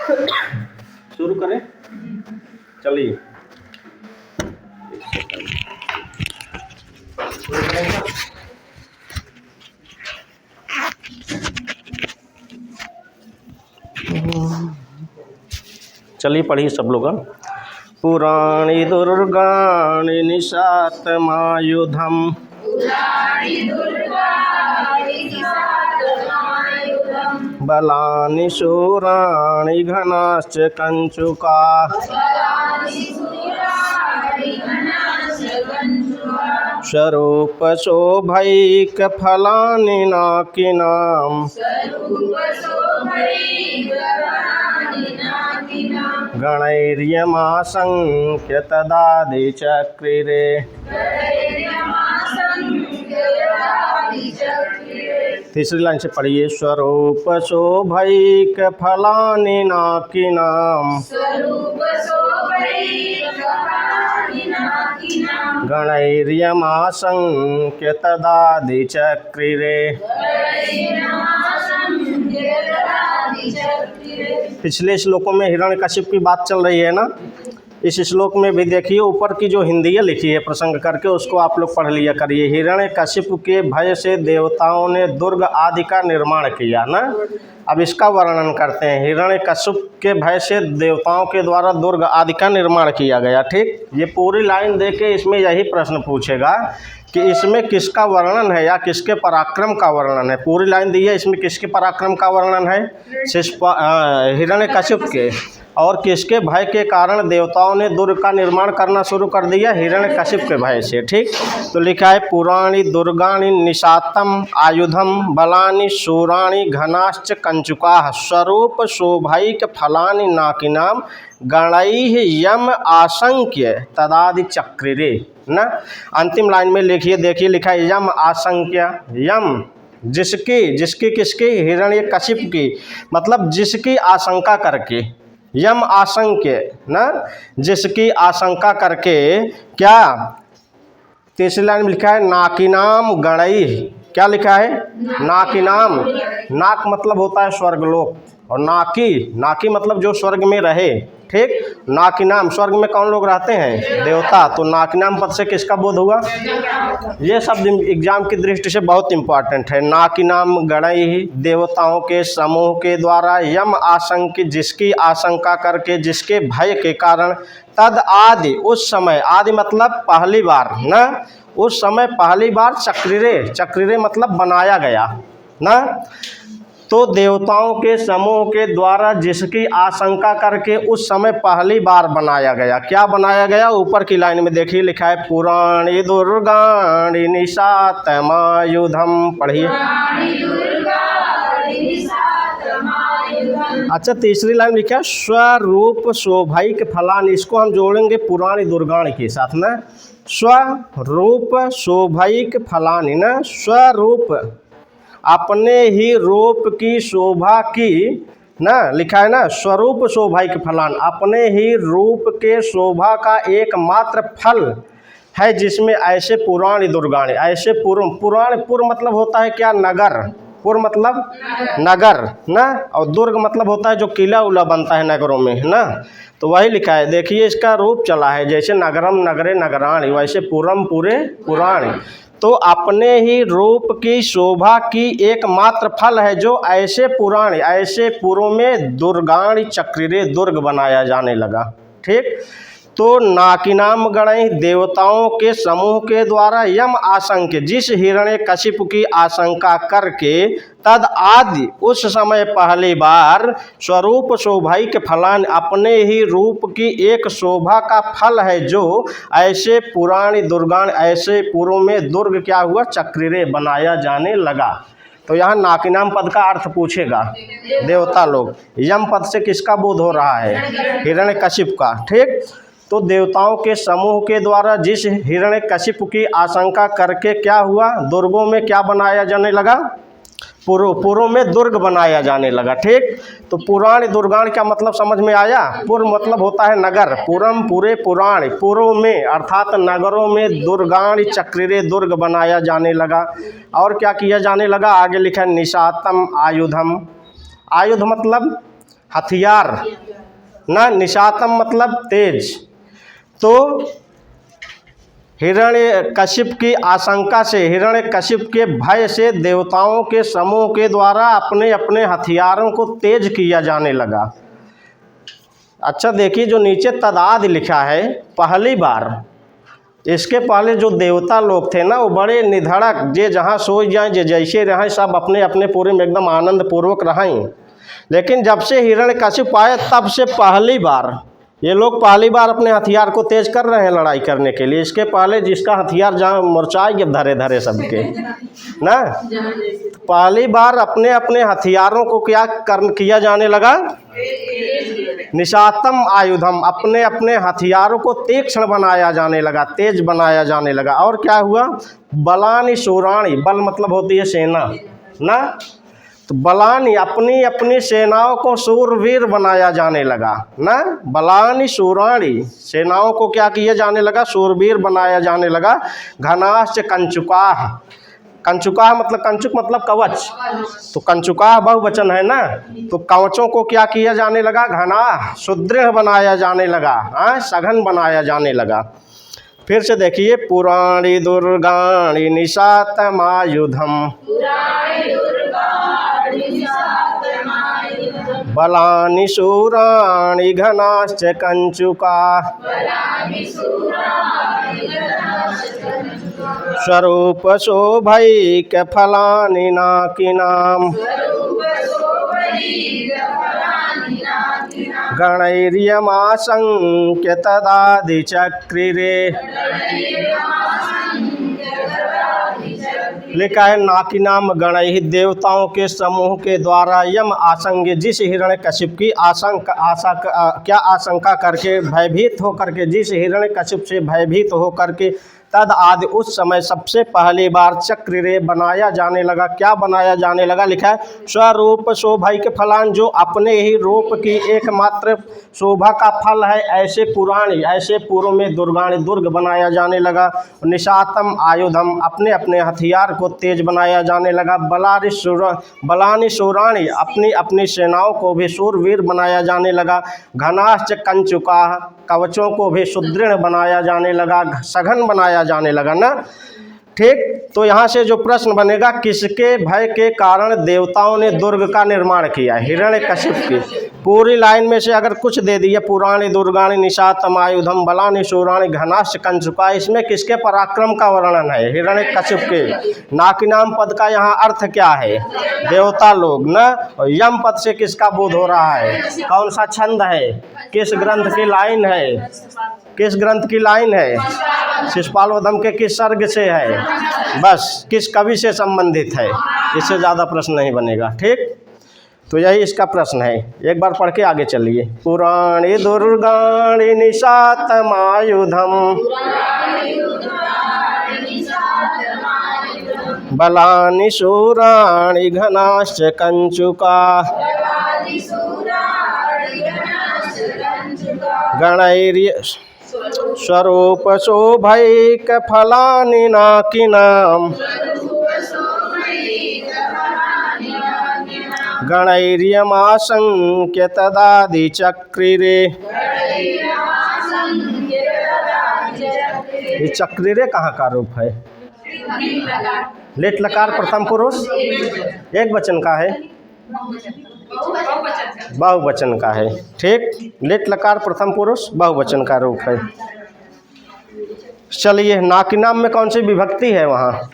शुरू करें, चलिए। चलिए पढ़िए सब लोग। पुराणी दुर्गाणि निशातमायुधम् बलानि शूराणि घनाश्च कंचुकाः स्वरूपशोभैकफलानि नाकिनाम् गणैर्यमाशंक्य तदादिचक्रिरे। तीसरी लाइन से पढ़िए। स्वरूपशोभैकफलानि नाकिनाम् गणैर्यमाशंक्य तदादिचक्रिरे। पिछले श्लोकों में हिरण्यकशिप की बात चल रही है ना, इस श्लोक में भी देखिए ऊपर की जो हिंदी है लिखी है प्रसंग करके, उसको आप लोग पढ़ लिया करिए। हिरण्यकशिप के भय से देवताओं ने दुर्ग आदि का निर्माण किया ना। अब इसका वर्णन करते हैं। हिरण्यकशिप के भय से देवताओं के द्वारा दुर्ग आदि का निर्माण किया गया। ठीक, ये पूरी लाइन देके इसमें यही प्रश्न पूछेगा कि इसमें किसका वर्णन है या किसके पराक्रम का वर्णन है। पूरी लाइन दी है, इसमें किसके पराक्रम का वर्णन है? हिरण्यकशिप के। और किसके भय के कारण देवताओं ने दुर्ग का निर्माण करना शुरू कर दिया? हिरण्यकशिप के भय से। ठीक, तो लिखा है पुराणी दुर्गाणि निशातम आयुधम बलानि शूराणि घनाश्च कंचुकाः स्वरूप शोभैक फलानि नाकिनाम गणैः यम आशंक्य तदादि चक्रिरे ना। अंतिम लाइन में लिखिए, देखिए लिखा है यम आशंक्य। यम जिसकी किसकी? हिरण्यकशिप की, मतलब जिसकी आशंका करके। यम आशंक्य ना, जिसकी आशंका करके क्या? तीसरी लाइन में लिखा है नाकिनाम गणैः। क्या लिखा है? नाकिनाम। नाक मतलब होता है स्वर्गलोक, और नाकी मतलब जो स्वर्ग में रहे। ठीक, नाकिनाम स्वर्ग में कौन लोग रहते हैं? देवता। तो नाकिनाम पद से किसका बोध हुआ? ये शब्द एग्जाम की दृष्टि से बहुत इंपॉर्टेंट है। नाकिनाम गणैः देवताओं के समूह के द्वारा यम आशंक जिसकी आशंका करके, जिसके भय के कारण, तद आदि उस समय, आदि मतलब पहली बार ना, उस समय पहली बार चक्रिरे मतलब बनाया गया ना। तो देवताओं के समूह के द्वारा जिसकी आशंका करके उस समय पहली बार बनाया गया। क्या बनाया गया? ऊपर की लाइन में देखिए लिखा है पुराणी दुर्गाणि निशातमायुधम। पढ़िए। अच्छा, तीसरी लाइन लिखा है स्वरूप शोभैक फलानि। इसको हम जोड़ेंगे पुराणी दुर्गाणि के साथ ना। स्वरूप शोभैक फलानि ना, स्वरूप अपने ही रूप की शोभा की ना, लिखा है ना स्वरूप शोभैक फलान, अपने ही रूप के शोभा का एकमात्र फल है जिसमें ऐसे पुराणी दुर्गाणि, ऐसे पुराण मतलब होता है क्या? नगर। मतलब नगर ना, और दुर्ग मतलब होता है जो किला उला बनता है नगरों में ना। तो वही लिखा है, देखिए इसका रूप चला है जैसे नगरम नगरे नगराणि, वैसे पुरम पूरे पुराणी। तो अपने ही रूप की शोभा की एकमात्र फल है जो ऐसे पुराण, ऐसे पूर्व में दुर्गाणि चक्रिरे दुर्ग बनाया जाने लगा। ठीक, तो नाकिनाम गणैः देवताओं के समूह के द्वारा यम आशंक्य जिस हिरण्यकशिप की आशंका करके, तद आदि उस समय पहली बार स्वरूप शोभैक फलान अपने ही रूप की एक शोभा का फल है जो ऐसे पुराणी दुर्गान, ऐसे पूर्व में दुर्ग क्या हुआ? चक्रिरे बनाया जाने लगा। तो यहाँ नाकिनाम पद का अर्थ पूछेगा देवता लोग। यम पद से किसका बोध हो रहा है? हिरण्यकशिप का। ठीक, तो देवताओं के समूह के द्वारा जिस हिरण्यकशिप की आशंका करके क्या हुआ? दुर्गों में क्या बनाया जाने लगा? पूर्व में दुर्ग बनाया जाने लगा। ठीक, तो पुराण दुर्गाण का मतलब समझ में आया? पूर्व मतलब होता है नगर, पुरम पूरे पुराण, पूर्व में अर्थात नगरों में दुर्गाण चक्रिरे दुर्ग बनाया जाने लगा। और क्या किया जाने लगा? आगे लिखा है निशातम आयुधम। आयुध मतलब हथियार ना, निशातम मतलब तेज। तो हिरण्यकशिप की आशंका से, हिरण्यकशिप के भय से देवताओं के समूह के द्वारा अपने अपने हथियारों को तेज किया जाने लगा। अच्छा देखिए, जो नीचे तदाद लिखा है, पहली बार, इसके पहले जो देवता लोग थे ना, वो बड़े निधड़क, जे जहाँ सो जाएं, जे जैसे रहें, सब अपने अपने पूरे में एकदम आनंद पूर्वक रहें। लेकिन जब से हिरण्यकशिप आए, तब से पहली बार ये लोग पहली बार अपने हथियार को तेज कर रहे हैं लड़ाई करने के लिए। इसके पहले जिसका हथियार जहाँ मुरझाए धरे धरे सबके ना, पहली बार अपने अपने हथियारों को क्या किया जाने लगा, निशातम आयुधम, अपने अपने हथियारों को तीक्ष्ण बनाया जाने लगा, तेज बनाया जाने लगा। और क्या हुआ, बलानि शूराणि, बल मतलब होती है सेना ना, तो बलानि अपनी अपनी सेनाओं को शूरवीर बनाया जाने लगा ना। बलानि शूराणि, सेनाओं को क्या किया जाने लगा, शूरवीर बनाया जाने लगा। घनाश्च कंचुकाः, कंचुकाः मतलब, कंचुक मतलब कवच, तो कंचुकाः बहुवचन है ना, तो कवचों को क्या किया जाने लगा, घना सुदृढ़ बनाया जाने लगा, सघन बनाया जाने लगा। फिर से देखिए, पुराणी दुर्गाणि निशातमायुधम बलानि शूराणि घनाश्च कंचुकाः स्वरूप शोभैक फलानि नाकिनाम् गणैर्यमाशंक्य तदादिचक्रिरे। लिखा है, नाकिनाम गणैः, देवताओं के समूह के द्वारा यम आशंक्य, जिस हिरण्यकशिप की क्या आशंका करके, भयभीत होकर के, जिस हिरण्यकशिप से भयभीत होकर के, तद आदि उस समय सबसे पहली बार चक्रिरे बनाया जाने लगा। क्या बनाया जाने लगा, लिखा है, स्वरूप शोभैक फलान, जो अपने ही रूप की एकमात्र शोभा का फल है, ऐसे पुराणी, ऐसे पूर्व में दुर्गाणी, दुर्ग बनाया जाने लगा। निशातम आयुधम, अपने अपने हथियार को तेज बनाया जाने लगा। बलानि शूराणि, अपनी अपनी सेनाओं को भी शूरवीर बनाया जाने लगा। घनाश्च कंचुकाः, कवचों को भी सुदृढ़ बनाया जाने लगा, सघन बनाया जाने लगा ना। ठीक, तो यहाँ से जो प्रश्न बनेगा, किसके भय के कारण देवताओं ने दुर्ग का निर्माण किया, हिरण्यकशिप की। पूरी लाइन में से अगर कुछ दे दिया, पुराणी दुर्गाणि निशातमायुधम बलानि शूराणि घनाश्च कंचुकाः, इसमें किसके पराक्रम का वर्णन है, हिरण्यकशिप के। नाकिनाम पद का यहाँ अर्थ क्या है, देवता लोग ना। और यम पद से किसका बोध हो रहा है, कौन सा छंद है, किस ग्रंथ की लाइन है, किस ग्रंथ की लाइन है, शिशुपालवधम के किस सर्ग से है, बस किस कवि से संबंधित है, इससे ज़्यादा प्रश्न नहीं बनेगा। ठीक, तो यही इसका प्रश्न है। एक बार पढ़ के आगे चलिए। पुराणी दुर्गाणि निशातमायुधम बलानि शूराणि घनाश्च कंचुकाः गणैर्य स्वरूप शोभैक फलानि नाकिनाम् गणैर्यमाशंक्य तदादिचक्रिरे। ये चक्रिरे कहाँ का रूप है, लेट लकार प्रथम पुरुष एक वचन का है, बहुवचन का है। ठीक, लेट लकार प्रथम पुरुष बहुवचन का रूप है। चलिए, नाकिनाम में कौन सी विभक्ति है, वहाँ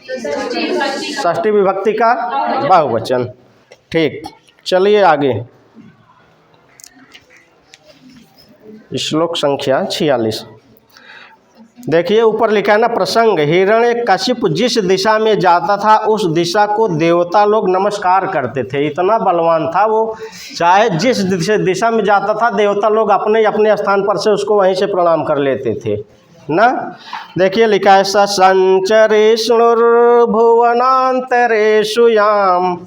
षष्ठी विभक्ति का बहुवचन। ठीक, चलिए आगे, श्लोक संख्या 46 देखिए। ऊपर लिखा है ना, प्रसंग, हिरण्यकशिप जिस दिशा में जाता था उस दिशा को देवता लोग नमस्कार करते थे। इतना बलवान था वो, चाहे जिस दिशा में जाता था देवता लोग अपने अपने स्थान पर से उसको वहीं से प्रणाम कर लेते थे ना। देखिए लिखा है, ससंचरेष्णुर्भुवनान्तरेषु याम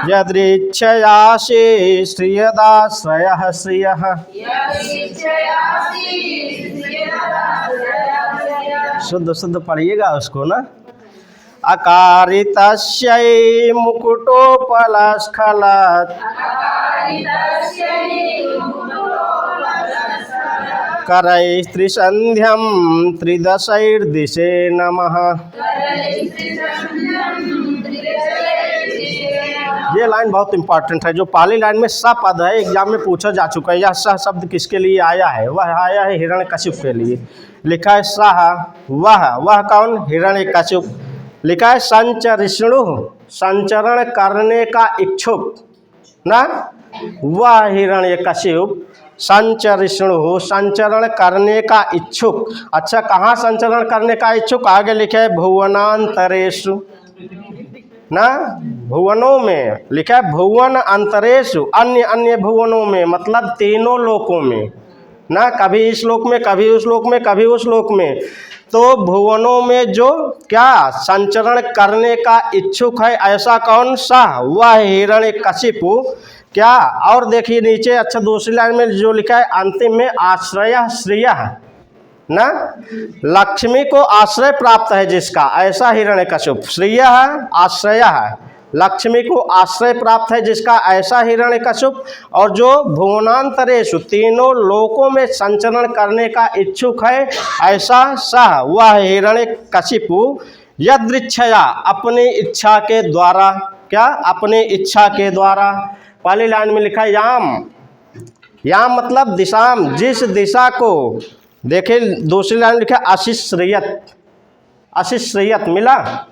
यदृच्छयासि श्रियदाश्रयः श्रियः। शुद्ध शुद्ध पढ़िएगा उसको ना। अकारितस्यै मुकुटोपलस्खलत् करैस्त्रिसन्ध्यं त्रिदशैर्दिशे नमः। ये लाइन बहुत इंपॉर्टेंट है। जो पहली लाइन में स पद है, एग्जाम में पूछा जा चुका है। यह स शब्द किसके लिए आया है? वह आया है हिरण्यकशिप के लिए। लिखा है सह, वह कौन? हिरण्यकशिप। लिखा है संचरिष्णु, संचरण करने का इच्छुक ना, वह हिरण्यकशिप संचरिष्णु, संचरण करने का इच्छुक। अच्छा, कहाँ संचरण करने का इच्छुक? आगे लिखा है भुवनांतरेषु ना, भुवनों में। लिखा है भुवन अंतरेषु, अन्य अन्य भुवनों में, मतलब तीनों लोकों में ना, कभी इस लोक में, कभी उस लोक में, कभी उस लोक में। तो भुवनों में जो क्या संचरण करने का इच्छुक है, ऐसा कौन सा? वह हिरण्यकशिपु। क्या? और देखिए नीचे, अच्छा दूसरी लाइन में जो लिखा है अंतिम में, आश्रय श्रिय ना, लक्ष्मी को आश्रय प्राप्त है जिसका, ऐसा हिरण्यकशिप। श्रिय है, आश्रय है, लक्ष्मी को आश्रय प्राप्त है जिसका, ऐसा हिरण्यकशिप। और जो भुवनांतरेषु, तीनों लोकों में संचरण करने का इच्छुक है, ऐसा सह, वह हिरण्यकशिपु। यदृच्छया, अपनी इच्छा के द्वारा। क्या? अपनी इच्छा के द्वारा। पहली लाइन में लिखा है याम, याम मतलब दिशाम, जिस दिशा को। देखिए दूसरी लाइन में लिखा है अशिश्रियत, अशिश्रियत मिला।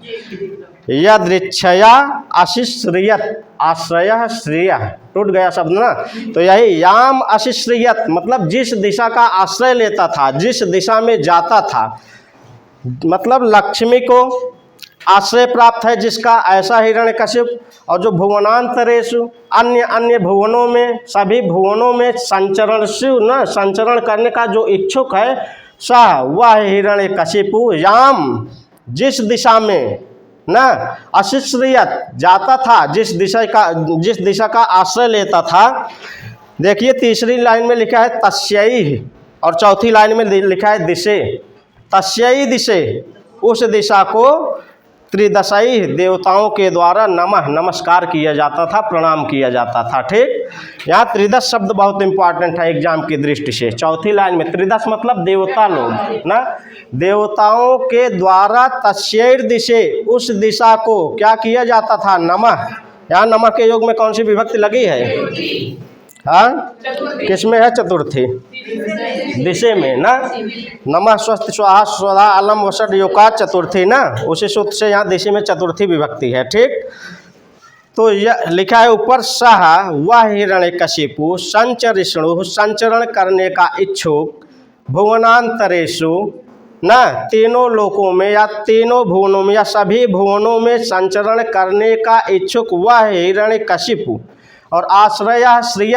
यदृच्छया अशिश्रियत, आश्रय श्रेय, टूट गया शब्द ना। तो यही याम अशिश्रियत मतलब जिस दिशा का आश्रय लेता था, जिस दिशा में जाता था, मतलब लक्ष्मी को आश्रय प्राप्त है जिसका, ऐसा हिरण्यकशिप। और जो भुवनांतरेषु, अन्य अन्य भुवनों में, सभी भुवनों में संचरणशु न, संचरण करने का जो इच्छुक है, सह, वह हिरण्यकशिपु। याम, जिस दिशा में ना, अशिश्रियत, जाता था, जिस दिशा का आश्रय लेता था। देखिए तीसरी लाइन में लिखा है तस्यै, और चौथी लाइन में लिखा है दिशे। तस्यै दिशे, उस दिशा को त्रिदशाई देवताओं के द्वारा नमः, नमस्कार किया जाता था, प्रणाम किया जाता था। ठीक, यहाँ त्रिदश शब्द बहुत इंपॉर्टेंट है एग्जाम की दृष्टि से। चौथी लाइन में त्रिदश मतलब देवता लोग ना, देवताओं के द्वारा तस्यैर दिशे, उस दिशा को क्या किया जाता था? नमः। यहाँ नमः के योग में कौन सी विभक्ति लगी है? हाँ, किसमें है? चतुर्थी, दिशे में ना। नमः स्वस्ति स्वाहा स्वधा अलम वसट योकात, चतुर्थी ना, उसी सूत्र से यहाँ दिशे में चतुर्थी विभक्ति है। ठीक, तो यह लिखा है ऊपर, सह, वह हिरण्यकशिपु संचरिष्णु, संचरण करने का इच्छुक, भुवनांतरेषु ना, तीनों लोकों में या तीनों भुवनों में या सभी भुवनों में संचरण करने का इच्छुक, वह हिरण्यकशिपु। और आश्रय श्रिय,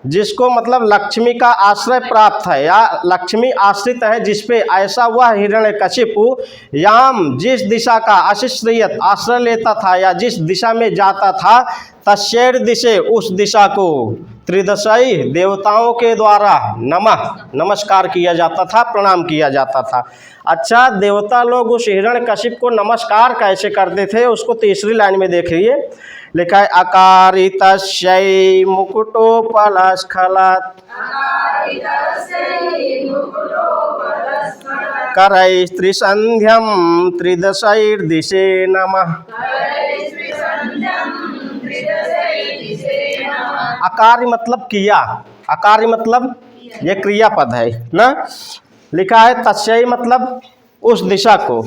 जिसको मतलब लक्ष्मी का आश्रय प्राप्त है या लक्ष्मी आश्रित है जिस पे, ऐसा वह हिरण्यकशिपु। याम, जिस दिशा का अशिश्रियत आश्रय लेता था या जिस दिशा में जाता था, तस्यैर दिशे, उस दिशा को त्रिदशाई देवताओं के द्वारा नमः, नमस्कार किया जाता था, प्रणाम किया जाता था। अच्छा, देवता लोग उस हिरण्यकशिप को नमस्कार कैसे करते थे, उसको तीसरी लाइन में देखिए। लिखा है अकारितस्यै मुकुटोपलस्खलत् करैस्त्रिसन्ध्यं त्रिदशैर्दिशे नमः। अकार्य मतलब किया, अकार्य मतलब ये क्रियापद है ना। लिखा है तस्यै मतलब उस दिशा को,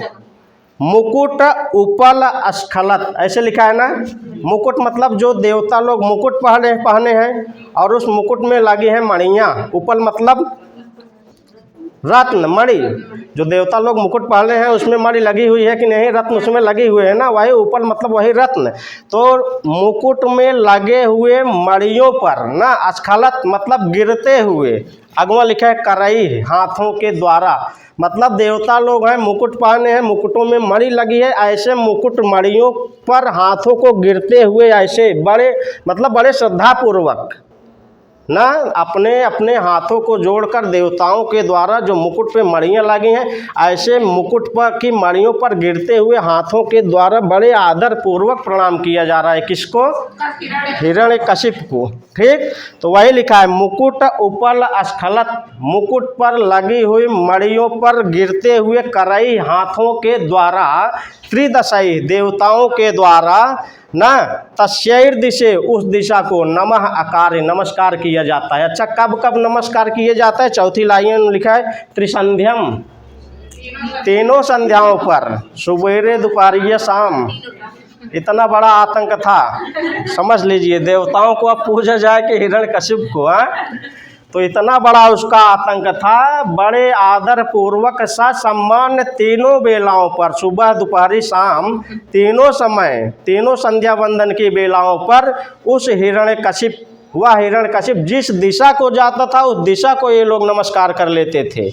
मुकुट उपल स्खलत, ऐसे लिखा है ना। मुकुट मतलब जो देवता लोग मुकुट पहने हैं और उस मुकुट में लगी हैं मणियाँ। उपल मतलब रत्न, मणि, जो देवता लोग मुकुट पहने हैं उसमें मणि लगी हुई है कि नहीं, रत्न उसमें लगे हुए हैं ना, वही उपल मतलब वही रत्न। तो मुकुट में लगे हुए मणियों पर ना, स्खलत मतलब गिरते हुए। अगवा लिखा है करई, हाथों के द्वारा, मतलब देवता लोग हैं, मुकुट पहने हैं, मुकुटों में मणि लगी है, ऐसे मुकुट मणियों पर हाथों को गिरते हुए, ऐसे बड़े मतलब बड़े श्रद्धापूर्वक ना अपने अपने हाथों को जोड़कर देवताओं के द्वारा जो मुकुट पे मणियाँ लगी हैं, ऐसे मुकुट पर की मणियों पर गिरते हुए हाथों के द्वारा बड़े आदर पूर्वक प्रणाम किया जा रहा है। किसको? हिरण्यकशिप को। ठीक, तो वही लिखा है मुकुट उपल स्खलत, मुकुट पर लगी हुई मणियों पर गिरते हुए करई हाथों के द्वारा त्रिदशई देवताओं के द्वारा न तस्यैर दिशे उस दिशा को नमः आकार नमस्कार किया जाता है। अच्छा, कब कब नमस्कार किया जाता है? चौथी लाइन में लिखा है त्रिसंध्यम, तीनों संध्याओं पर, सुबेरे दोपहर शाम। इतना बड़ा आतंक था, समझ लीजिए। देवताओं को अब पूछा जाए कि हिरण्यकशिप को, तो इतना बड़ा उसका आतंक था। बड़े आदर पूर्वक सा सम्मान तीनों बेलाओं पर, सुबह दोपहर शाम, तीनों समय, तीनों संध्या वंदन की बेलाओं पर उस हिरण्यकशिप, वह हिरण्यकशिप जिस दिशा को जाता था उस दिशा को ये लोग नमस्कार कर लेते थे।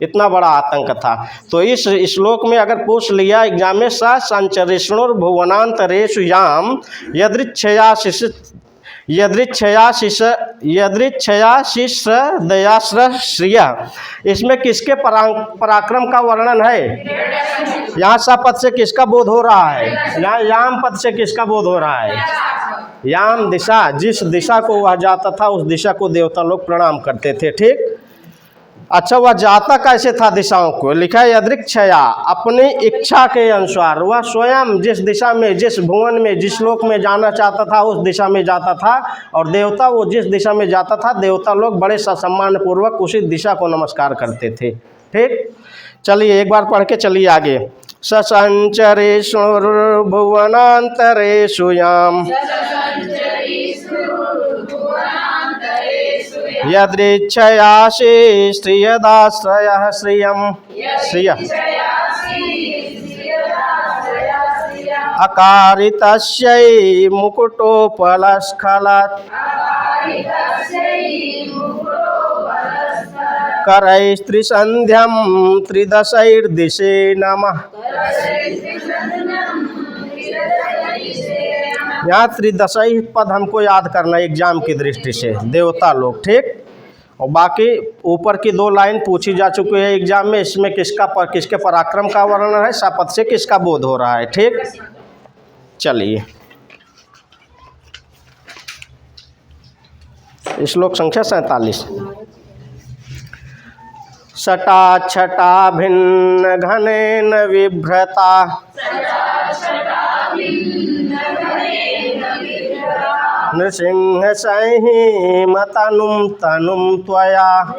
इतना बड़ा आतंक था। तो इस श्लोक में अगर पूछ लिया एग्जाम में, स संचरिष्णुर्भुवनान्तरेषु याम यदृच्छया इसमें किसके पराक्रम का वर्णन है? यहाँ स पद से किसका बोध हो रहा है? यहाँ याम पद से किसका बोध हो रहा है? याम दिशा, जिस दिशा को वह जाता था उस दिशा को देवता लोग प्रणाम करते थे। ठीक, अच्छा, वह जाता कैसे था दिशाओं को? लिखा है यदृच्छया, अपनी इच्छा के अनुसार। वह स्वयं जिस दिशा में, जिस भुवन में, जिस लोक में जाना चाहता था उस दिशा में जाता था, और देवता वो जिस दिशा में जाता था देवता लोग बड़े सम्मान पूर्वक उसी दिशा को नमस्कार करते थे। ठीक, चलिए एक बार पढ़ के चलिए आगे। ससंचरेषुर्भुवनान्तरेषु याम यदृच्छयासि श्रियदाश्रयः श्रियम् अकारितस्यै मुकुटोपलस्खलत् करैस्त्रिसन्ध्यं त्रिदशैर्दिशे नमः। यहाँ त्रिदशई पद हमको याद करना है एग्जाम की दृष्टि से, देवता लोग। ठीक, और बाकी ऊपर की दो लाइन पूछी जा चुकी है एग्जाम में, इसमें किसके पराक्रम का वर्णन है, शपथ से किसका बोध हो रहा है। ठीक, चलिए श्लोक संख्या 47। सटा छटा भिन्न घनेन विभ्रता नृसिंह सहीम तनुम तनुम त्वया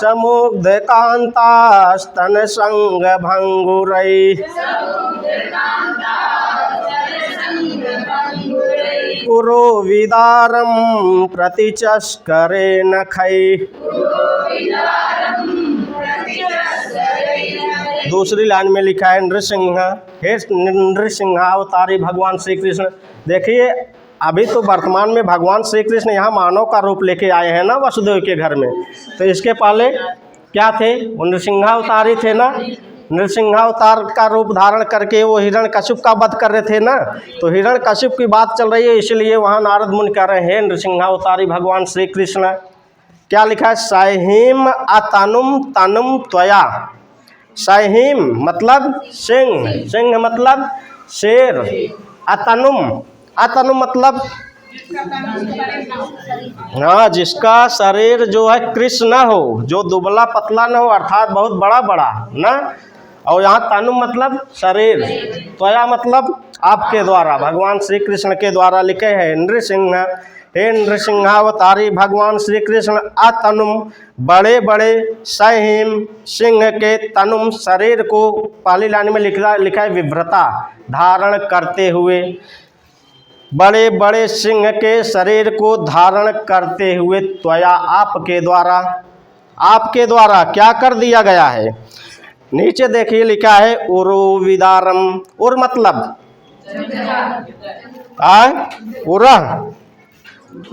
समुग्ध कांतास्तन संग भंगुरै पुरो विदारम प्रतिचस्करे नखै। दूसरी लाइन में लिखा है नृसिंह, हे नृसिंहावतारी भगवान श्री कृष्ण। देखिए अभी तो वर्तमान में भगवान श्री कृष्ण यहाँ मानव का रूप लेके आए हैं ना वसुदेव के घर में, तो इसके पहले क्या थे? वो नृसिंहावतारी थे ना। नृसिंहावतार का रूप धारण करके वो हिरण्यकशिप का वध कर रहे थे ना, तो हिरण्यकशिप की बात चल रही है, इसलिए वहाँ नारद मुनि कह रहे हैं नृसिंहावतारी भगवान श्री कृष्ण। क्या लिखा है? सहीम अतनुम तनुम त्वया। सहीम मतलब सिंह, सिंह मतलब शेर। अतनुम, अतनुम मतलब हाँ, जिसका शरीर जो है कृष्ण न हो, जो दुबला पतला न हो, अर्थात बहुत बड़ा बड़ा ना। और यहाँ तनु मतलब शरीर, त्वया मतलब आपके द्वारा, भगवान श्री कृष्ण के द्वारा लिखे हैं नृसिंह, हे नृसिंहावतारी भगवान श्री कृष्ण अतनुम बड़े बड़े सहीम सिंह के तनुम शरीर को, पहली लाइन में लिखा है विभ्रता धारण करते हुए, बड़े बड़े सिंह के शरीर को धारण करते हुए त्वया आपके द्वारा, आपके द्वारा क्या कर दिया गया है? नीचे देखिए लिखा है उरु विदारम। उर मतलब उरा,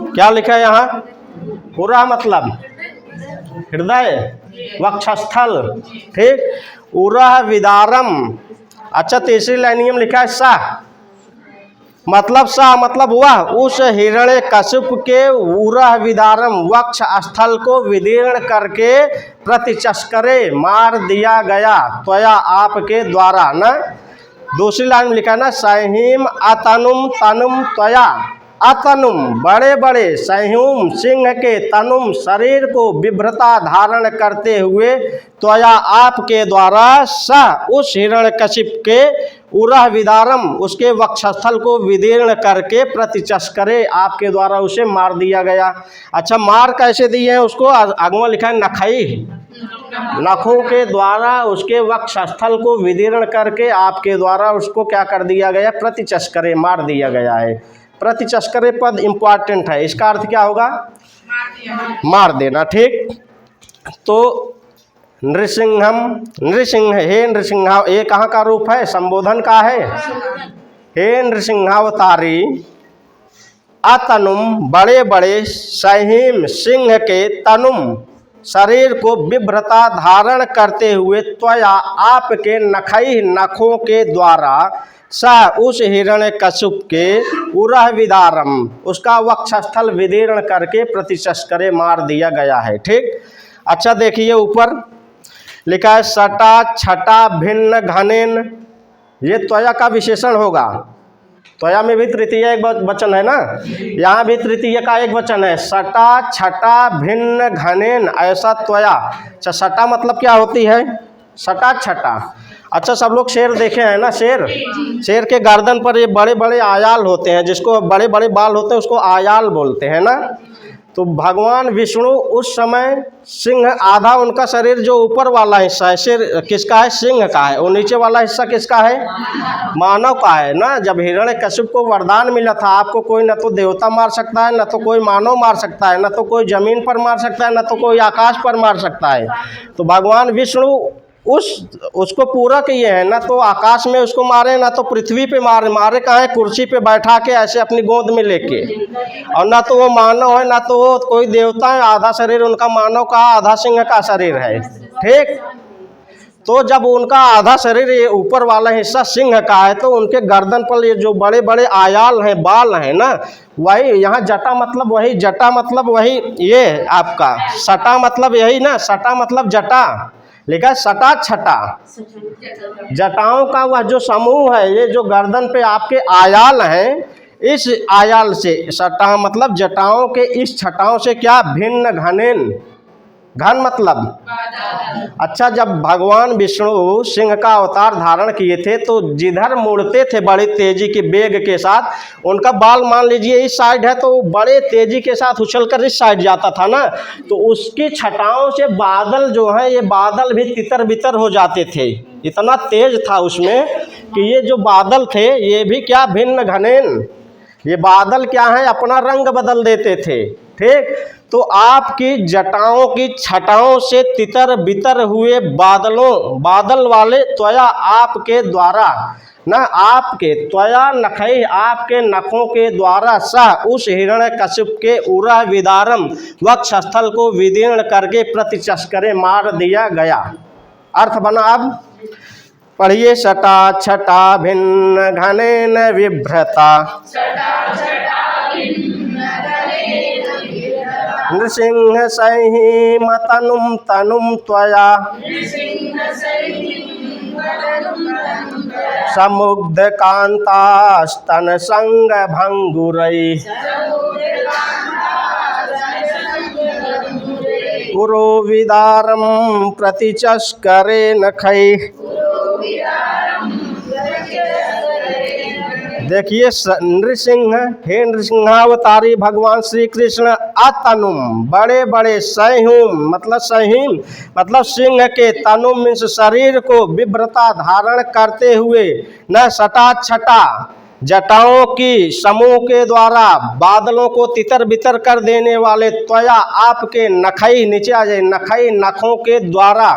क्या लिखा है यहाँ? उरा मतलब हृदय, वक्षस्थल। ठीक, उरा विदारम। अच्छा, तीसरी लाइन में लिखा है सा, मतलब सा मतलब वह उस हिरण्यकशिप के उरह विदारम वक्ष स्थल को विदीर्ण करके प्रतिचस्करे मार दिया गया त्वया आपके द्वारा। न दूसरी लाइन में लिखा है ना, सहीम अतनुम तनुम त्वया, अतनुम बड़े बड़े, सह्यूम सिंह के, तनुम शरीर को, बिभ्रता धारण करते हुए, त्वया आपके द्वारा, स उस हिरण्यकशिप के, उरह विदारम उसके वक्षस्थल को विदीर्ण करके, प्रतिचस्करे आपके द्वारा उसे मार दिया गया। अच्छा, मार कैसे दिए हैं उसको? आगमा लिखा है नखई, नखों के द्वारा उसके वक्षस्थल को विदीर्ण करके आपके द्वारा उसको क्या कर दिया गया? प्रतिचस्करे मार दिया गया है। प्रतिचस्करे पद इंपॉर्टेंट है, इसका अर्थ क्या होगा? मार देना। ठीक, तो नृसिंहम, नृसिंह, हे नृसिंहा, ये कहाँ का रूप है? संबोधन का है। हे नृसिंहावतारी, अतनुम बड़े बड़े, सहीम सिंह के, तनुम शरीर को, बिभ्रता धारण करते हुए, त्वया आपके, नखई नखों के द्वारा, स उस हिरण्यकशिप के, उरह विदारम उसका वक्षस्थल विदीर्ण करके, प्रतिचस्करे मार दिया गया है। ठीक, अच्छा देखिए ऊपर लिखा है सटा छटा भिन्न घनेन, ये त्वया का विशेषण होगा। त्वया में भी तृतीय एक वचन है ना, यहाँ भी तृतीय का एक वचन है, सटा छटा भिन्न घनेन, ऐसा त्वया। अच्छा, सटा मतलब क्या होती है? सटा छटा। अच्छा, सब लोग शेर देखे हैं ना? शेर, शेर के गर्दन पर ये बड़े बड़े आयाल होते हैं, जिसको बड़े बड़े बाल होते हैं उसको आयाल बोलते हैं ना। तो भगवान विष्णु उस समय सिंह, आधा उनका शरीर जो ऊपर वाला हिस्सा है सिर किसका है? सिंह का है, और नीचे वाला हिस्सा किसका है? मानव का है ना। जब हिरण्यकशिप को वरदान मिला था, आपको कोई न तो देवता मार सकता है, न तो कोई मानव मार सकता है, न तो कोई जमीन पर मार सकता है, न तो कोई आकाश पर मार सकता है। तो भगवान विष्णु उसको पूरा किए हैं, ना तो आकाश में उसको मारे, ना तो पृथ्वी पे मारे कहाँ है? कुर्सी पे बैठा के ऐसे अपनी गोद में लेके। और ना तो वो मानव है, ना तो वो कोई देवता है, आधा शरीर उनका मानव का, आधा सिंह का शरीर है। ठीक, तो जब उनका आधा शरीर ये ऊपर वाला हिस्सा सिंह का है, तो उनके गर्दन पर ये जो बड़े बड़े आयाल हैं, बाल हैं ना, वही यहाँ जटा मतलब वही, जटा मतलब वही, ये आपका सटा मतलब यही ना, सटा मतलब जटा, लिखा सटा छटा, जटाओं का वह जो समूह है, ये जो गर्दन पे आपके आयाल हैं, इस आयाल से, सटा मतलब जटाओं के इस छटाओं से क्या? भिन्न घनेन, घन मतलब। अच्छा, जब भगवान विष्णु सिंह का अवतार धारण किए थे, तो जिधर मुड़ते थे बड़ी तेजी के वेग के साथ, उनका बाल मान लीजिए इस साइड है, तो बड़े तेजी के साथ उछलकर इस साइड जाता था ना, तो उसकी छटाओं से बादल जो है, ये बादल भी तितर बितर हो जाते थे। इतना तेज था उसमें कि ये जो बादल थे, ये भी क्या? भिन्न घनेन, ये बादल क्या है? अपना रंग बदल देते थे। ठीक, तो आपकी जटाओं की छटाओं से तितर बितर हुए बादलों, बादल वाले त्वया आपके द्वारा, ना आपके त्वया नखई आपके नखों के द्वारा, सह उस हिरण्यकशिप के, उरह विदारम वक्षस्थल को विदीर्ण करके, प्रतिचस्करे मार दिया गया। अर्थ बना। अब पढ़िए, सटा छटा भिन्न घनेन विभ्रता, नृसिंह सहीम तनुम तनुम त्वया, समुग्ध कांतास्तन संग भंगुरई, पुरो विदारम प्रतिचस्करे नखई। देखिए, नृसिंह, हे नृसिंहावतारी भगवान श्री कृष्ण, अतनुम बड़े बड़े, सह्यूम मतलब सहीम मतलब सिंह के, तनुम मीन्स शरीर को, बिभ्रता धारण करते हुए, न सटा छटा जटाओं की समूह के द्वारा बादलों को तितर बितर कर देने वाले, त्वया आपके नखई, नीचे आ जाए, नखई नखों के द्वारा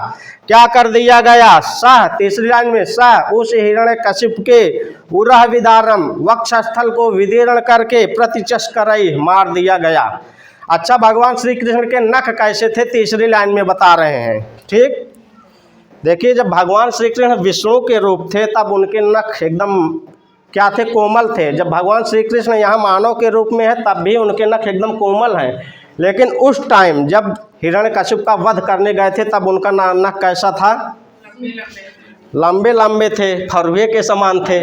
क्या कर दिया गया? सह, तीसरी लाइन में, सह उस हिरण्यकशिप के, उरह विदारम वक्षस्थल को विदीर्ण करके, प्रतिचस्करई मार दिया गया। अच्छा, भगवान श्री कृष्ण के नख कैसे थे? तीसरी लाइन में बता रहे हैं। ठीक, देखिए, जब भगवान श्री कृष्ण विष्णु के रूप थे, तब उनके नख एकदम क्या थे? कोमल थे। जब भगवान श्री कृष्ण यहाँ मानव के रूप में है तब भी उनके नख एकदम कोमल हैं, लेकिन उस टाइम जब हिरण्यकशिप का वध करने गए थे तब उनका नख कैसा था? लंबे लंबे थे, फरुए के समान थे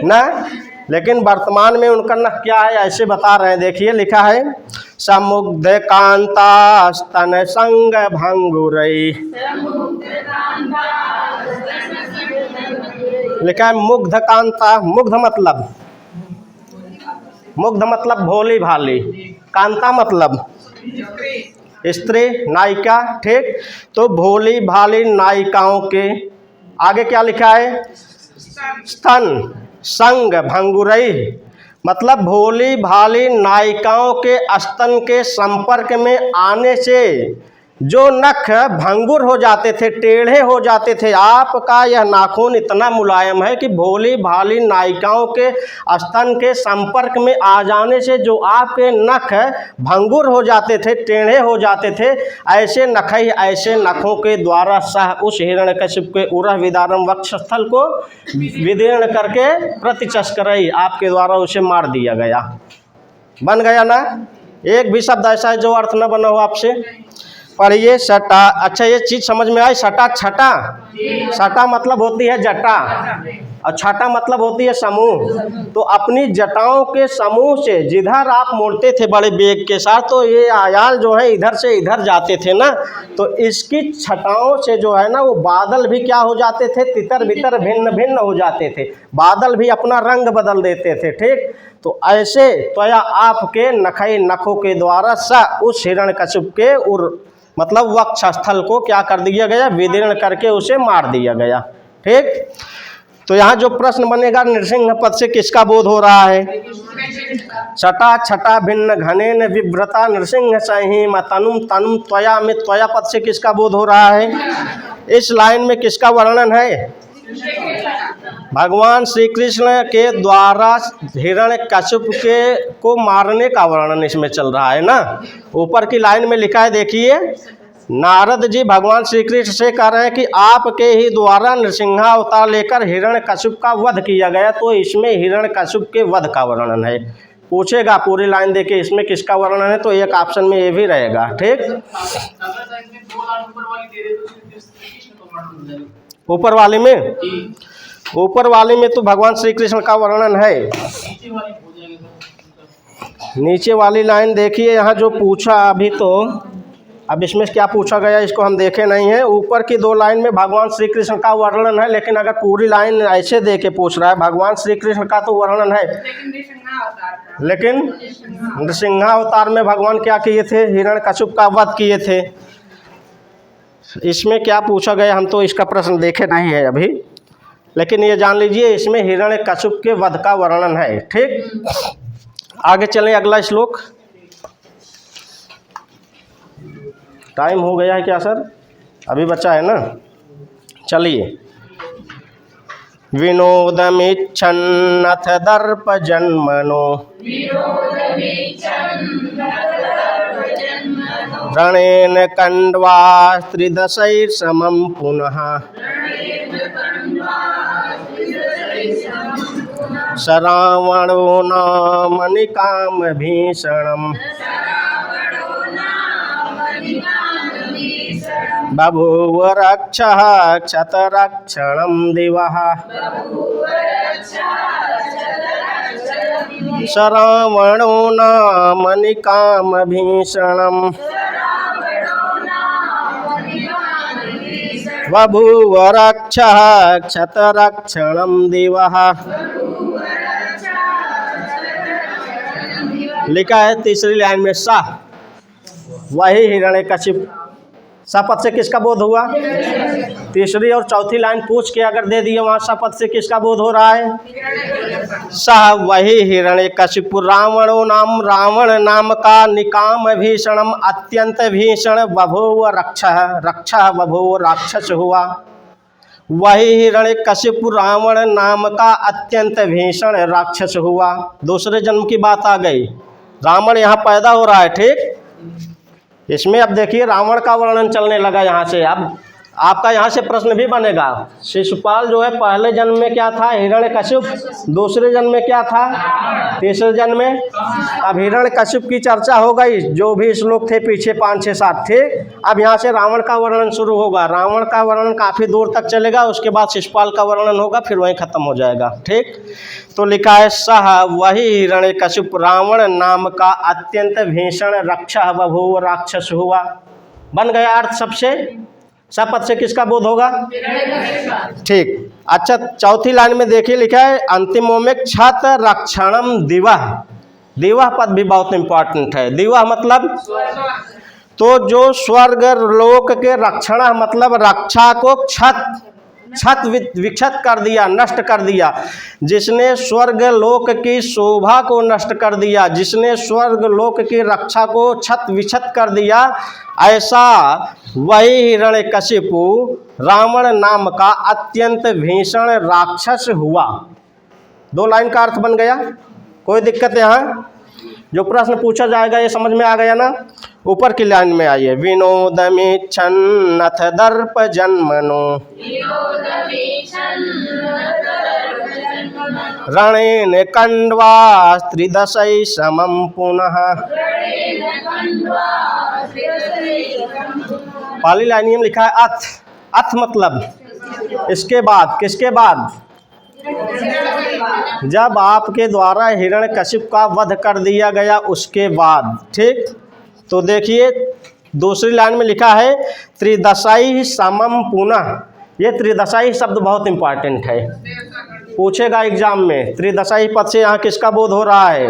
ना। लेकिन वर्तमान में उनका नख क्या है, ऐसे बता रहे हैं। देखिए लिखा है समुग्ध कांता स्तन संग भंगुरई, लिखा है मुग्ध कांता। मुग्ध मतलब भोली भाली, कांता मतलब स्त्री, नायिका, ठीक। तो भोली भाली नायिकाओं के आगे क्या लिखा है? स्तन संग भंगुरई, मतलब भोली भाली नायिकाओं के स्तन के संपर्क में आने से जो नख भंगुर हो जाते थे, टेढ़े हो जाते थे। आपका यह नाखून इतना मुलायम है कि भोली भाली नायिकाओं के स्तन के संपर्क में आ जाने से जो आपके नख भंगुर हो जाते थे, टेढ़े हो जाते थे, ऐसे नखों के द्वारा सह उस हिरण्यकशिप के उरह विदारम वक्षस्थल को विदीर्ण करके प्रतिचस्करई, आपके द्वारा उसे मार दिया गया। बन गया ना? एक भी शब्द ऐसा है जो अर्थ न बना हो आपसे। पढ़िए सटा। अच्छा ये चीज समझ में आई? सटा छटा, सटा मतलब होती है जटा और छटा मतलब होती है समूह। तो अपनी जटाओं के समूह से जिधर आप मुड़ते थे बड़े वेग के साथ, तो ये आयाल जो है इधर से इधर जाते थे ना, तो इसकी छटाओं से जो है ना वो बादल भी क्या हो जाते थे? तितर बितर भिन्न भिन्न हो जाते थे, बादल भी अपना रंग बदल देते थे, ठीक। तो ऐसे त्वया आपके नखों के द्वारा स उस हिरण्यकशिप के मतलब वक्षस्थल को क्या कर दिया गया? विदीर्ण करके उसे मार दिया गया, ठीक। तो यहाँ जो प्रश्न बनेगा, नृसिंह पद से किसका बोध हो रहा है? छटा छटा भिन्न घनेन विभ्रता नृसिंह सहीम तनुम तनुम त्वया में त्वया पद से किसका बोध हो रहा है? इस लाइन में किसका वर्णन है? भगवान श्री कृष्ण के द्वारा हिरण्यकशिप के को मारने का वर्णन इसमें चल रहा है ना। ऊपर की लाइन में लिखा है, देखिए नारद जी भगवान श्री कृष्ण से कह रहे हैं कि आपके ही द्वारा नृसिंहा अवतार लेकर हिरण्यकशिप का वध किया गया, तो इसमें हिरण्यकशिप के वध का वर्णन है। पूछेगा पूरी लाइन देके इसमें किसका वर्णन है, तो एक ऑप्शन में ये भी रहेगा, ठीक। ऊपर वाले में तो भगवान श्री कृष्ण का वर्णन है। नीचे वाली लाइन देखिए, यहाँ जो पूछा अभी, तो अब इसमें क्या पूछा गया इसको हम देखे नहीं है। ऊपर की 2 लाइन में भगवान श्री कृष्ण का वर्णन है, लेकिन अगर पूरी लाइन ऐसे दे के पूछ रहा है, भगवान श्री कृष्ण का तो वर्णन है, लेकिन नृसिंहा अवतार में भगवान क्या किए थे? हिरण्यकशिप का वध किए थे। इसमें क्या पूछा गया हम तो इसका प्रश्न देखे नहीं है अभी, लेकिन ये जान लीजिए इसमें हिरण्यकशिप के वध का वर्णन है, ठीक। आगे चलें, अगला श्लोक। टाइम हो गया है क्या सर? अभी बचा है ना? चलिए। विनोदमिच्छन्नथ दर्प जन्मनो रणेन कण्ड्वा त्रिदशैर्समं पुनः सरावणो नाम निकाम भीषणम् बभूव रक्षः क्षतरक्षणं दिवः सरावणो नाम निकाम भीषणम् बभूव रक्षः क्षतरक्षणं दिवः। लिखा है तीसरी लाइन में सा, वही हिरण्यकशिप। सपद से किसका बोध हुआ? तीसरी और चौथी लाइन पूछ के अगर दे दिए वहाँ सपद से किसका बोध हो रहा है? सह वही हिरण्यकशिपु रावणो नाम, रावण नाम का निकाम भीषणम अत्यंत भीषण बभूव रक्षा बभूव राक्षस हुआ। वही हिरण्यकशिपु रावण नाम का अत्यंत भीषण राक्षस हुआ। दूसरे जन्म की बात आ गई, रावण यहाँ पैदा हो रहा है, ठीक। इसमें अब देखिए रावण का वर्णन चलने लगा यहाँ से। अब आपका यहाँ से प्रश्न भी बनेगा। शिशुपाल जो है पहले जन्म में क्या था? हिरण्यकशिप। दूसरे जन्म में क्या था? तीसरे जन्म में। अब हिरण्यकशिप की चर्चा हो गई, जो भी श्लोक थे पीछे 5, 6, 7 थे। अब यहाँ से रावण का वर्णन शुरू होगा। रावण का वर्णन काफ़ी दूर तक चलेगा, उसके बाद शिशुपाल का वर्णन होगा, फिर वहीं खत्म हो जाएगा। ठीक, तो लिखा है सह वही हिरण्यकशिप रावण नाम का अत्यंत भीषण रक्षा बभूव राक्षस हुआ। बन गया अर्थ सबसे। सपद से किसका बोध होगा? ठीक। अच्छा, चौथी लाइन में देखिए लिखा है अंतिमों में क्षत रक्षणम दिवह। दिवह पद भी बहुत इंपॉर्टेंट है। दिवह मतलब तो जो स्वर्ग लोक के रक्षण मतलब रक्षा को क्षत विक्षत कर दिया, नष्ट कर दिया। जिसने स्वर्ग लोक की शोभा को नष्ट कर दिया, जिसने स्वर्ग लोक की रक्षा को क्षत विक्षत कर दिया, ऐसा वही हिरण्यकशिपु रावण नाम का अत्यंत भीषण राक्षस हुआ। 2 लाइन का अर्थ बन गया। कोई दिक्कत यहाँ? जो प्रश्न पूछा जाएगा ये समझ में आ गया ना? ऊपर की लाइन में आइए। विनोदमिच्छन्नथ दर्प जन्मनो रणेन कण्ड्वा त्रिदशै समं पुनः। पहली लाइन में लिखा है अथ। अथ मतलब इसके बाद, किसके बाद? जब आपके द्वारा हिरण्यकशिप का वध कर दिया गया उसके बाद। ठीक, तो देखिए दूसरी लाइन में लिखा है त्रिदशाई समम पुनः। ये त्रिदशाई शब्द बहुत इंपॉर्टेंट है, पूछेगा एग्जाम में। त्रिदशाई पद से यहाँ किसका बोध हो रहा है?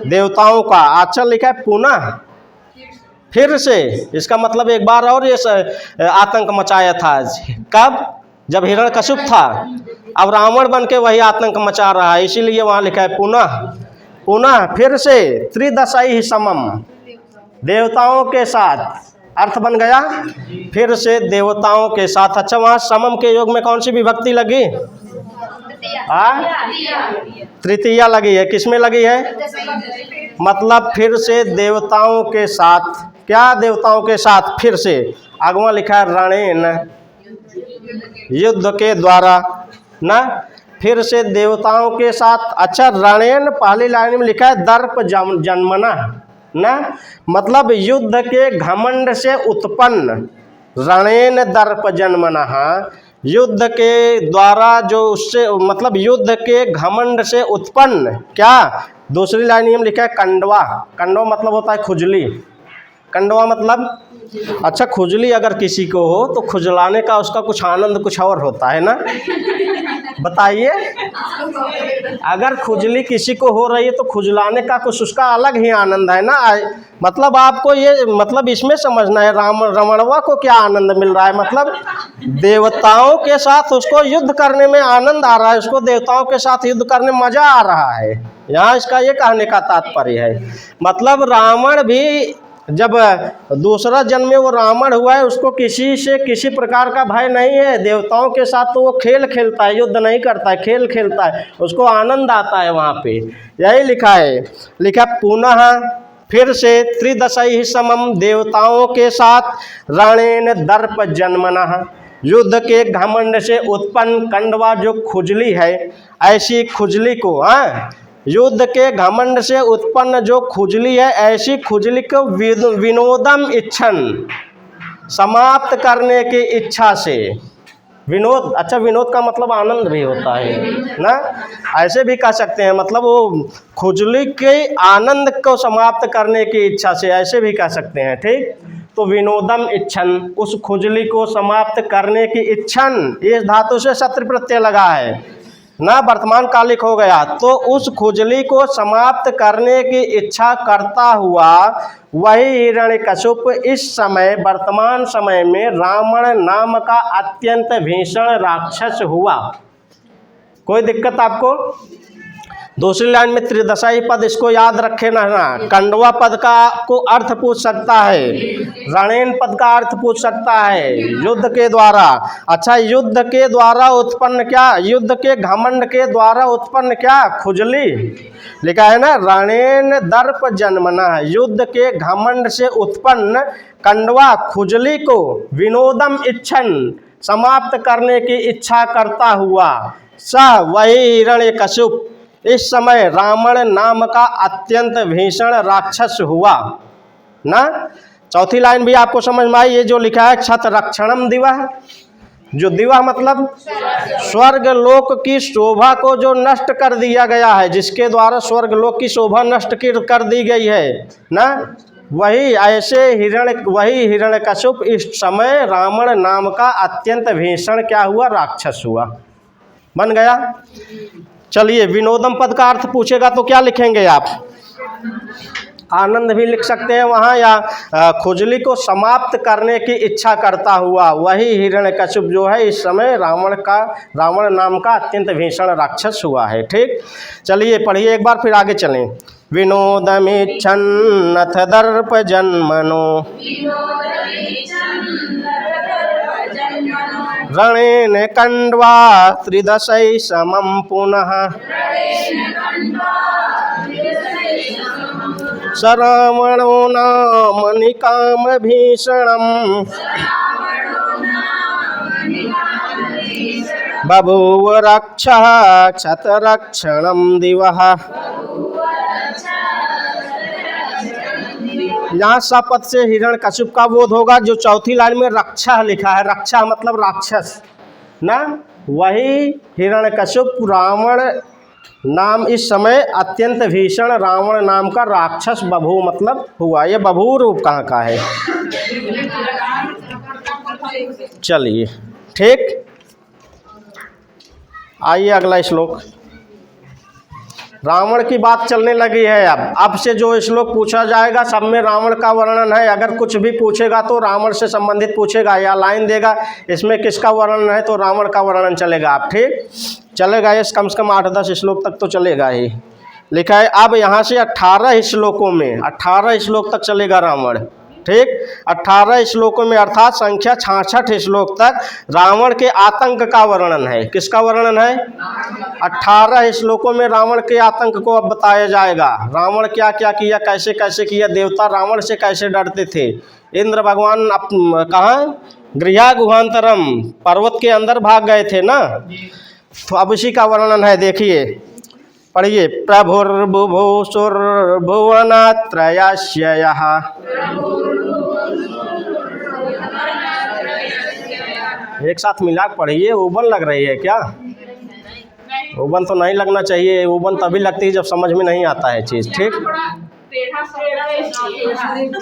देवताओं का। अच्छा, लिखा है पुनः, फिर से। इसका मतलब एक बार और ये आतंक मचाया था। कब? जब हिरण्यकशिप था। अब रावण बन के वही आतंक मचा रहा है, इसीलिए वहाँ लिखा है पुनः। पुनः फिर से, त्रिदशाई समम, देवताओं के साथ। अर्थ बन गया फिर से देवताओं के साथ। अच्छा, वहाँ समम के योग में कौन सी विभक्ति लगी? तृतीया लगी है। किसमें लगी है? मतलब फिर से देवताओं के साथ। क्या देवताओं के साथ? फिर से। अगवा लिखा है रणेन, युद्ध के द्वारा ना, फिर से देवताओं के साथ। अच्छा, रणेन पहली लाइन में लिखा है दर्प जन्मना ना, मतलब युद्ध के घमंड से उत्पन्न। रणेन दर्प जन्मना, युद्ध के द्वारा, जो उससे मतलब युद्ध के घमंड से उत्पन्न। क्या? दूसरी लाइन में लिखा है कंडवा। कंडवा मतलब होता है खुजली। कंडवा मतलब, अच्छा, खुजली अगर किसी को हो तो खुजलाने का उसका कुछ आनंद कुछ और होता है ना? बताइए, अगर खुजली किसी को हो रही है तो खुजलाने का कुछ उसका अलग ही आनंद है ना। मतलब आपको ये मतलब इसमें समझना है रमणवा को क्या आनंद मिल रहा है। मतलब देवताओं के साथ उसको युद्ध करने में आनंद आ रहा है, उसको देवताओं के साथ युद्ध करने में मजा आ रहा है। यहाँ इसका ये कहने का तात्पर्य है। मतलब रावण भी जब दूसरा जन्म में वो रावण हुआ है, उसको किसी से किसी प्रकार का भय नहीं है। देवताओं के साथ तो वो खेल खेलता है, युद्ध नहीं करता है, खेल खेलता है, उसको आनंद आता है वहाँ पे। यही लिखा है। लिखा पुनः, फिर से त्रिदशई समम, देवताओं के साथ। रणेन दर्प जन्मनः, युद्ध के घमंड से उत्पन्न। कंडवा जो खुजली है, ऐसी खुजली को, युद्ध के घमंड से उत्पन्न जो खुजली है, ऐसी खुजली को विनोदम इच्छन, समाप्त करने की इच्छा से। विनोद, अच्छा, विनोद का मतलब आनंद भी होता है ना, ऐसे भी कह सकते हैं। मतलब वो खुजली के आनंद को समाप्त करने की इच्छा से, ऐसे भी कह सकते हैं। ठीक, तो विनोदम इच्छन, उस खुजली को समाप्त करने की इच्छन, इस धातु से शत्रु प्रत्यय लगा है ना, वर्तमान कालिक हो गया। तो उस खुजली को समाप्त करने की इच्छा करता हुआ वही हिरण्यकशिप इस समय, वर्तमान समय में रावण नाम का अत्यंत भीषण राक्षस हुआ। कोई दिक्कत आपको? दूसरी लाइन में त्रिदशाई पद, इसको याद रखे ना। कंडवा पद का को अर्थ पूछ सकता है, रणेन पद का अर्थ पूछ सकता है, युद्ध के द्वारा। अच्छा, युद्ध के द्वारा उत्पन्न क्या, युद्ध के घमंड के द्वारा उत्पन्न क्या, खुजली। लिखा है ना, रणेन दर्प जन्मना, युद्ध के घमंड से उत्पन्न कंडवा खुजली को विनोदम इच्छन, समाप्त करने की इच्छा करता हुआ, सह वही हिरण्यकशिप, इस समय रावण नाम का अत्यंत भीषण राक्षस हुआ ना। चौथी लाइन भी आपको समझ में आई। ये जो लिखा है क्षत रक्षणम दिवह, जो दिवह मतलब स्वर्ग लोक की शोभा को जो नष्ट कर दिया गया है, जिसके द्वारा स्वर्ग लोक की शोभा नष्ट कर दी गई है ना, वही हिरण्यकशिप इस समय रावण नाम का अत्यंत भीषण क्या हुआ, राक्षस हुआ, बन गया। चलिए, विनोदम पद का अर्थ पूछेगा तो क्या लिखेंगे आप, आनंद भी लिख सकते हैं वहाँ, या खुजली को समाप्त करने की इच्छा करता हुआ, वही हिरण्यकशिप जो है इस समय रावण नाम का अत्यंत भीषण राक्षस हुआ है। ठीक, चलिए पढ़िए एक बार, फिर आगे चलें। विनोदमिच्छन्नथ दर्प जन्मनो, रणेन कंडवा त्रिदशै समं पुनः, स रावणो नाम निकाम भीषणम्, बभूव रक्षः क्षतरक्षणं दिवः। यहाँ सपद से हिरण्यकशिप का बोध होगा। जो चौथी लाइन में रक्षा लिखा है, रक्षा मतलब राक्षस ना, वही हिरण्यकशिप रावण नाम इस समय अत्यंत भीषण रावण नाम का राक्षस बभू मतलब हुआ। ये बभू रूप कहाँ का है। चलिए ठीक, आइए अगला श्लोक। रावण की बात चलने लगी है। अब से जो श्लोक पूछा जाएगा सब में रावण का वर्णन है। अगर कुछ भी पूछेगा तो रावण से संबंधित पूछेगा, या लाइन देगा इसमें किसका वर्णन है तो रावण का वर्णन चलेगा। आप ठीक चलेगा, ये कम से कम 8-10 श्लोक तक तो चलेगा ही। लिखा है अब यहाँ से 18 श्लोकों में 18 श्लोक तक चलेगा रावण। ठीक, 18 श्लोकों में अर्थात संख्या 66 श्लोक तक रावण के आतंक का वर्णन है। किसका वर्णन है? 18 श्लोकों में रावण के आतंक को अब बताया जाएगा। रावण क्या क्या किया, कैसे कैसे किया, देवता रावण से कैसे डरते थे। इंद्र भगवान कहाँ, गृहा गुहांतरम, पर्वत के अंदर भाग गए थे ना, तो अब इसी का वर्णन है। देखिए पढ़िए, प्रभुर्भुभुसुर्भुवनत्रयस्य, एक साथ मिला पढ़िए। ओबन लग रही है क्या? ओबन तो नहीं लगना चाहिए, ओबन तभी लगती है जब समझ में नहीं आता है चीज़। ठीक,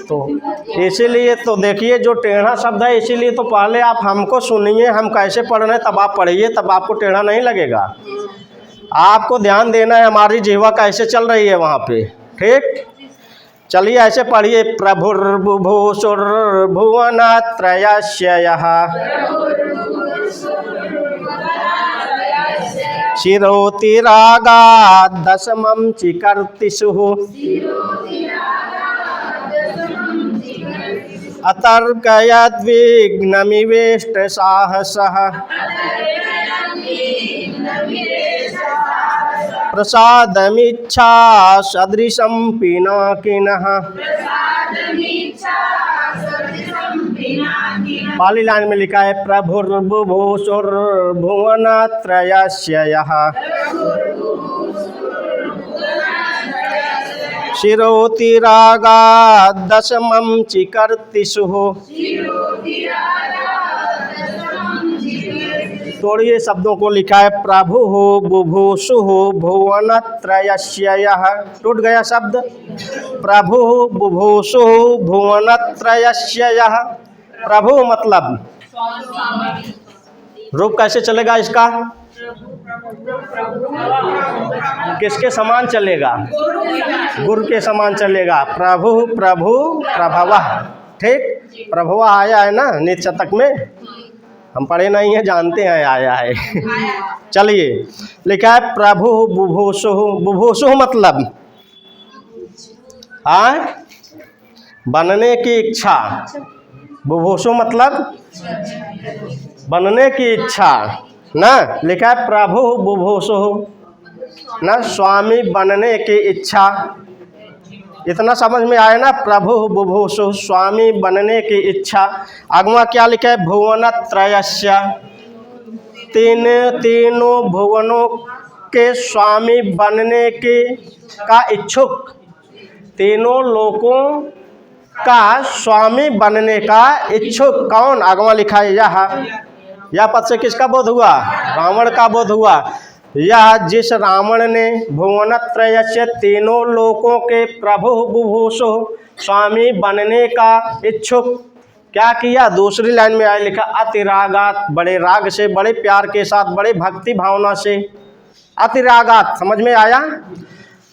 तो इसीलिए तो देखिए जो टेढ़ा शब्द है, इसीलिए तो पहले आप हमको सुनिए, हम कैसे पढ़ रहे हैं, तब आप पढ़िए, तब आपको टेढ़ा नहीं लगेगा। आपको ध्यान देना है हमारी जीवा कैसे चल रही है वहाँ पे। ठीक, चलिए ऐसे पढ़िए, प्रभुर्भुभुसुर्भुवनत्रयस्य, शिरोतिरागाद् दशमं चिकर्तिषुः, अतर्कयद्विघ्नमिवेष्ट साहसः, प्रसादमिच्छा सदृशं पिनाकिनः। पहली लाइन में लिखा है प्रभुर्भुभुसुर्भुवनत्रयस्य, शिरोतिरागाद् दशमं चिकर्तिषुः। तोड़िए शब्दों को। लिखा है प्रभु बुभुषु भुवनत्रयस्य, टूट गया शब्द। प्रभु बुभुषु भुवनत्रयस्य, प्रभु मतलब रूप कैसे चलेगा इसका, किसके समान चलेगा? गुरु के समान चलेगा। प्रभु प्रभु प्रभव। ठीक, प्रभव आया है ना नित शतक में, हम पढ़े नहीं हैं, जानते हैं आया है। चलिए, लिखा है प्रभु बुभुषु। बुभुषु मतलब बनने की इच्छा। बुभुषु मतलब बनने की इच्छा ना। लिखा है प्रभु बुभुषु ना, स्वामी बनने की इच्छा। इतना समझ में आया ना, प्रभु बुभुषु स्वामी बनने की इच्छा। आगमा क्या लिखा है, भुवन त्रयस्य, तीनों भुवनों के स्वामी बनने के का इच्छुक, तीनों लोकों का स्वामी बनने का इच्छुक कौन। आगमा लिखा है यह पद से किसका बोध हुआ, रावण का बोध हुआ। यह जिस रावण ने भुवनत्रय से तीनों लोकों के प्रभु बुभुषु स्वामी बनने का इच्छुक क्या किया। दूसरी लाइन में आया लिखा अतिरागात, बड़े राग से, बड़े प्यार के साथ, बड़े भक्ति भावना से। अतिरागात समझ में आया।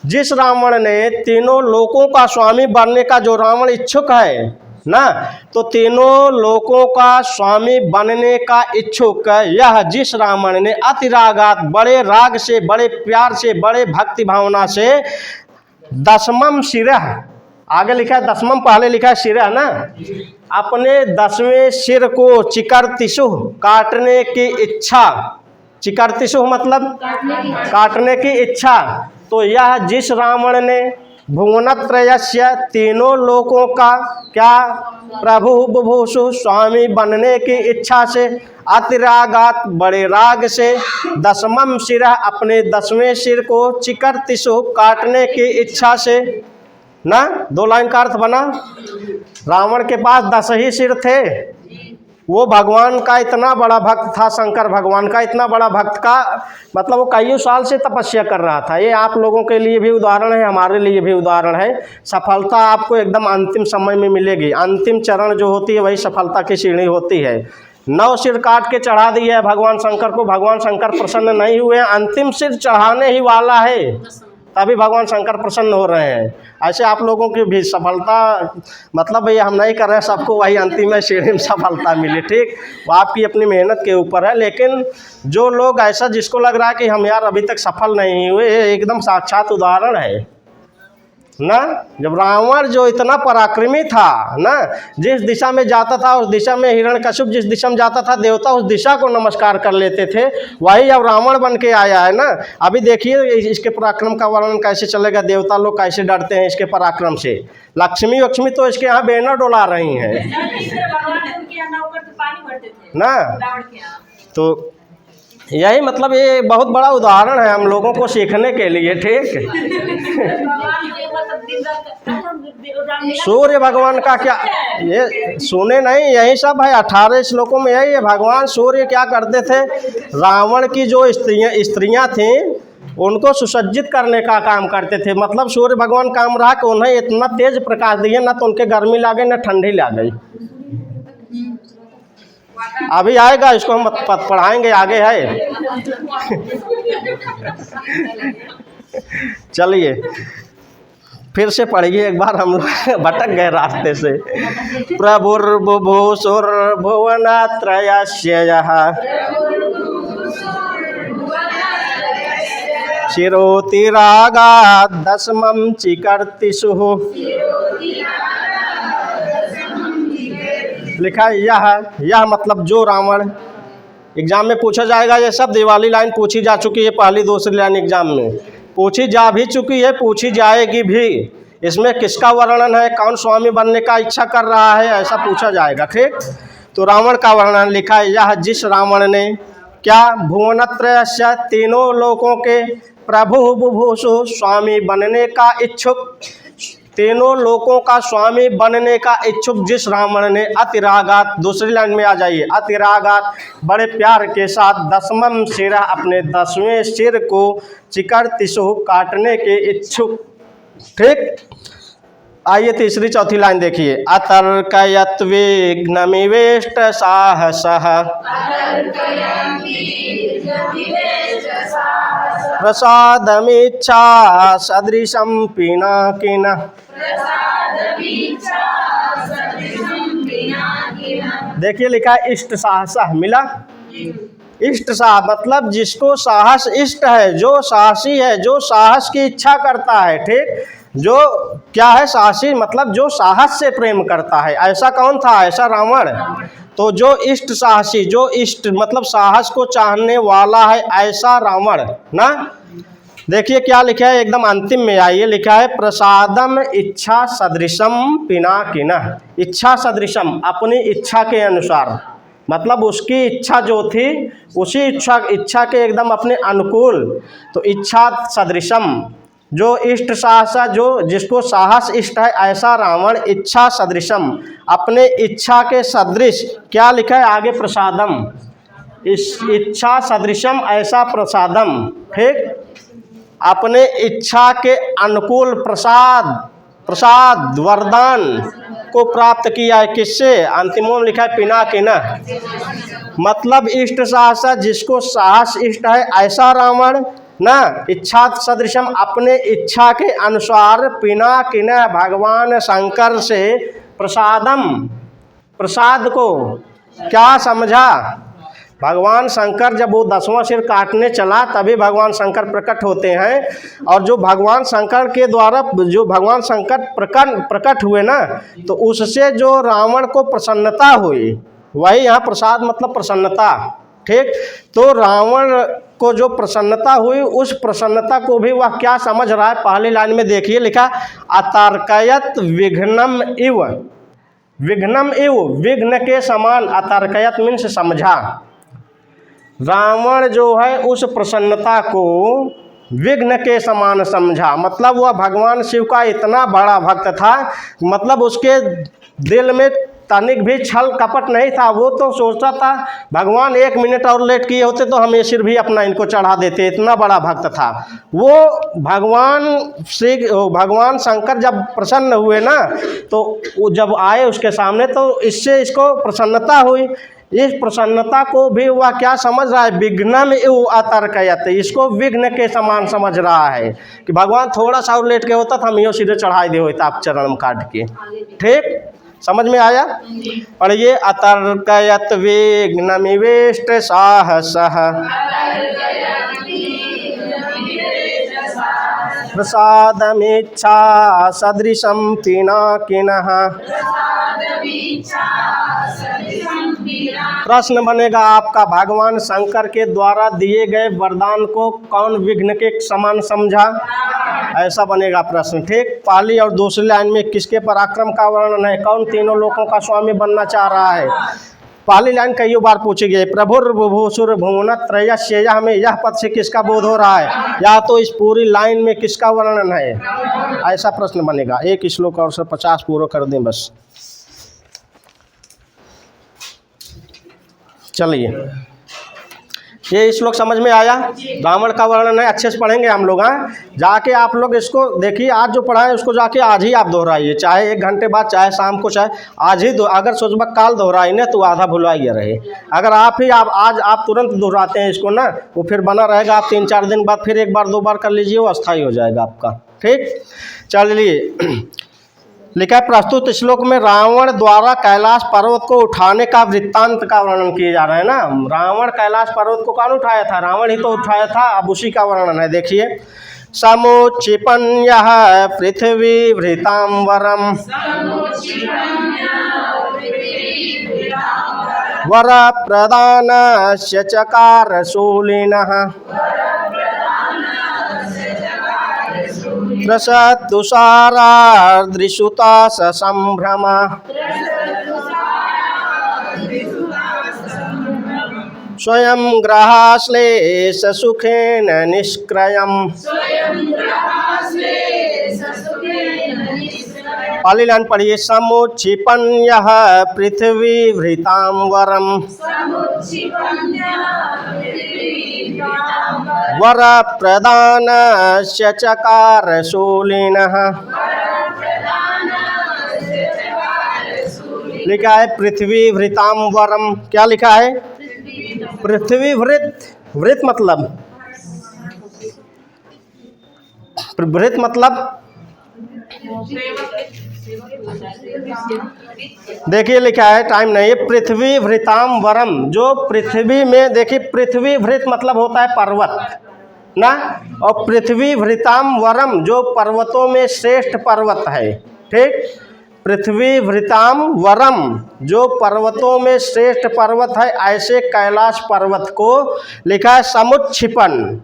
जिस रावण ने तीनों लोकों का स्वामी बनने का, जो रावण इच्छुक है ना, तो तीनों लोकों का स्वामी बनने का इच्छुक यह जिस रावण ने अतिरागात, बड़े राग से, बड़े प्यार से, बड़े भक्ति भावना से, दशमम शिरः, आगे लिखा है दशमम, पहले लिखा है शिरः ना, अपने 10वें सिर को चिकर्तिषु काटने की इच्छा। चिकर्तिषु मतलब काटने की इच्छा। तो यह जिस रावण ने भुवनत्रयस्य तीनों लोकों का क्या प्रभु बुभुषु स्वामी बनने की इच्छा से, अतिरागात बड़े राग से, दशमम शिरः अपने 10वें सिर को, चिकर्तिषु काटने की इच्छा से ना। 2 लाइन का अर्थ बना। रावण के पास 10 ही सिर थे। वो भगवान का इतना बड़ा भक्त था, शंकर भगवान का इतना बड़ा भक्त का मतलब वो कई साल से तपस्या कर रहा था। ये आप लोगों के लिए भी उदाहरण है, हमारे लिए भी उदाहरण है। सफलता आपको एकदम अंतिम समय में मिलेगी। अंतिम चरण जो होती है वही सफलता की सीढ़ी होती है। 9 सिर काट के चढ़ा दिया है भगवान शंकर को, भगवान शंकर प्रसन्न नहीं हुए। अंतिम सिर चढ़ाने ही वाला है, तभी भगवान शंकर प्रसन्न हो रहे हैं। ऐसे आप लोगों की भी सफलता मतलब ये हम नहीं कर रहे हैं सबको वही अंतिम सीढ़ी में सफलता मिले, ठीक, वो आपकी अपनी मेहनत के ऊपर है। लेकिन जो लोग ऐसा जिसको लग रहा है कि हम यार अभी तक सफल नहीं हुए, एकदम साक्षात उदाहरण है ना। जब रावण जो इतना पराक्रमी था ना, जिस दिशा में जाता था उस दिशा में हिरण्यकश्यप, जिस दिशा में जाता था देवता उस दिशा को नमस्कार कर लेते थे, वही अब रावण बन के आया है ना। अभी देखिए इसके पराक्रम का वर्णन कैसे चलेगा, देवता लोग कैसे डरते हैं इसके पराक्रम से। लक्ष्मी तो इसके यहाँ बैनर डोला रही हैं ना। तो यही मतलब ये बहुत बड़ा उदाहरण है हम लोगों को सीखने के लिए, ठीक। सूर्य भगवान का क्या, ये सुने नहीं, यही सब है 18 श्लोकों में यही है। भगवान सूर्य क्या करते थे, रावण की जो स्त्रियां थीं उनको सुसज्जित करने का काम करते थे। मतलब सूर्य भगवान काम रहा कि उन्हें इतना तेज प्रकाश दिए ना तो उनके गर्मी लगे ना ठंडी लगे। अभी आएगा, इसको हम पढ़ाएंगे, आगे है। चलिए फिर से पढ़िए एक बार, हम लोग भटक गए रास्ते से। प्रभुर्बुभुषुर्भुवनत्रयस्यः शिरोतिरागात् दशमं चिकर्तिषुः। लिखा है यह मतलब जो रावण। एग्जाम में पूछा जाएगा ये सब, दिवाली लाइन पूछी जा चुकी है, पहली दूसरी लाइन एग्जाम में पूछी जा भी चुकी है, पूछी जाएगी भी। इसमें किसका वर्णन है, कौन स्वामी बनने का इच्छा कर रहा है, ऐसा पूछा जाएगा, ठीक। तो रावण का वर्णन लिखा है, यह जिस रावण ने क्या भुवनत्रयस्य तीनों लोकों के प्रभु बुभुषु स्वामी बनने का इच्छुक, तीनों लोकों का स्वामी बनने का इच्छुक जिस रावण ने अतिरागात, दूसरी लाइन में आ जाइए, अतिरागात बड़े प्यार के साथ दशमम शिरः अपने 10वें सिर को चिकर्तिषुः काटने के इच्छुक, ठीक। आइए तीसरी चौथी लाइन देखिए। अतर्कयत्विघ्नमिवेष्ट साहसः प्रसादमिच्छा सदृशं पिनाकिनः। देखिए लिखा है इष्ट साहसः, मिला। इष्ट साह मतलब जिसको साहस इष्ट है, जो साहसी है, जो साहस की इच्छा करता है, ठीक। जो क्या है साहसी मतलब जो साहस से प्रेम करता है। ऐसा कौन था? ऐसा रावण। तो जो इष्ट साहसी, जो इष्ट मतलब साहस को चाहने वाला है, ऐसा रावण ना। देखिए क्या लिखा है एकदम अंतिम में, आइए लिखा है प्रसादम इच्छा सदृशम पिनाकिनः। इच्छा सदृशम अपनी इच्छा के अनुसार, मतलब उसकी इच्छा जो थी उसी इच्छा के एकदम अपने अनुकूल। तो इच्छा सदृशम जो इष्ट साहस, जो जिसको साहस इष्ट है, ऐसा रावण इच्छा सदृशम अपने इच्छा के सदृश, क्या लिखा है आगे प्रसादम, इस इच्छा सदृशम ऐसा प्रसादम, ठीक, अपने इच्छा के अनुकूल प्रसाद वरदान को प्राप्त किया है। किससे? अंतिमों में लिखा है पिनाकिनः, मतलब इष्ट साहस जिसको साहस इष्ट है, ऐसा रावण ना इच्छा सदृशम अपने इच्छा के अनुसार पिनाकिनः भगवान शंकर से प्रसादम प्रसाद को क्या समझा। भगवान शंकर जब वो 10वां सिर काटने चला तभी भगवान शंकर प्रकट होते हैं, और जो भगवान शंकर के द्वारा जो भगवान शंकर प्रकट हुए ना, तो उससे जो रावण को प्रसन्नता हुई, वही यहाँ प्रसाद मतलब प्रसन्नता, ठीक। तो रावण को जो प्रसन्नता हुई, उस प्रसन्नता को भी वह क्या समझ रहा है, पहली लाइन में देखिए लिखा अतार्कयत विघ्नम इव। विघ्नम इव विघ्न के समान, अतार्कयत मीन्स समझा। रावण जो है उस प्रसन्नता को विघ्न के समान समझा, मतलब वह भगवान शिव का इतना बड़ा भक्त था, मतलब उसके दिल में तनिक भी छल कपट नहीं था। वो तो सोचता था भगवान 1 मिनट और लेट किए होते तो हम ये सिर भी अपना इनको चढ़ा देते, इतना बड़ा भक्त था वो। भगवान शंकर जब प्रसन्न हुए ना, तो वो जब आए उसके सामने, तो इससे इसको प्रसन्नता हुई। इस प्रसन्नता को भी वह क्या समझ रहा है, विघ्नम इव अतर्कयत, इसको विघ्न के समान समझ रहा है कि भगवान थोड़ा सा और लेट के होता था हम यो सीधे चढ़ाई दे होता आप चरण में काट के, ठीक। समझ में आया? पढ़िए अतर्कयत विघ्नमिवेष्ट साहसः प्रसादमिच्छा सदृशं पिनाकिनः। प्रश्न बनेगा आपका, भगवान शंकर के द्वारा दिए गए वरदान को कौन विघ्न के समान समझा, ऐसा बनेगा प्रश्न, ठीक। पहली और दूसरी लाइन में किसके पराक्रम का वर्णन है, कौन तीनों लोकों का स्वामी बनना चाह रहा है। पहली लाइन कई बार पूछी गई, प्रभुर्भुवसुर भुवनत्रयस्यः में यह पद से किसका बोध हो रहा है, या तो इस पूरी लाइन में किसका वर्णन है, ऐसा प्रश्न बनेगा। एक श्लोक और 50 पूरा कर दें बस। चलिए ये श्लोक समझ में आया, रावण का वर्णन है, अच्छे से पढ़ेंगे हम लोग। हाँ, जाके आप लोग इसको देखिए, आज जो पढ़ा है उसको जाके आज ही आप दोहराइए, चाहे 1 घंटे बाद, चाहे शाम को, चाहे आज ही। अगर सोचबा काल दोहराई ना तो आधा भुलाइए रहे। अगर आज आप तुरंत दोहराते हैं इसको ना, वो फिर बना रहेगा, आप 3-4 दिन बाद फिर 1 बार 2 बार कर लीजिए, वो अस्थायी हो जाएगा आपका, ठीक। चलिए लिखा है प्रस्तुत श्लोक में रावण द्वारा कैलाश पर्वत को उठाने का वृत्तांत का वर्णन किए जा रहे हैं ना। रावण कैलाश पर्वत को कौन उठाया था, रावण ही तो उठाया था, अब उसी का वर्णन है। देखिए समुच्चिपन्यः पृथ्वी भृतांबरम वर प्रदानस्य चकार शूलिनः त्रसतुषारार्द्रिषुता संभ्रम स्वयं ग्रहाश्लेष सुखेन निष्क्रयम्। पहली लाइन पढ़िए, समुच्छिपन्यः पृथ्वी भृतांबरम वर प्रदानस्य चकार शूलिनः। लिखा है पृथ्वी भृतांबरम, क्या लिखा है, पृथ्वी वृत मतलब वृत मतलब देखिए लिखा है, टाइम नहीं है, पृथ्वी भृताम वरम, जो पृथ्वी में, देखिए पृथ्वी भृत मतलब होता है पर्वत ना, और पृथ्वी भृताम वरम जो पर्वतों में श्रेष्ठ पर्वत है, ठीक। पृथ्वी भृताम वरम जो पर्वतों में श्रेष्ठ पर्वत है, ऐसे कैलाश पर्वत को लिखा है समुच्छिपन।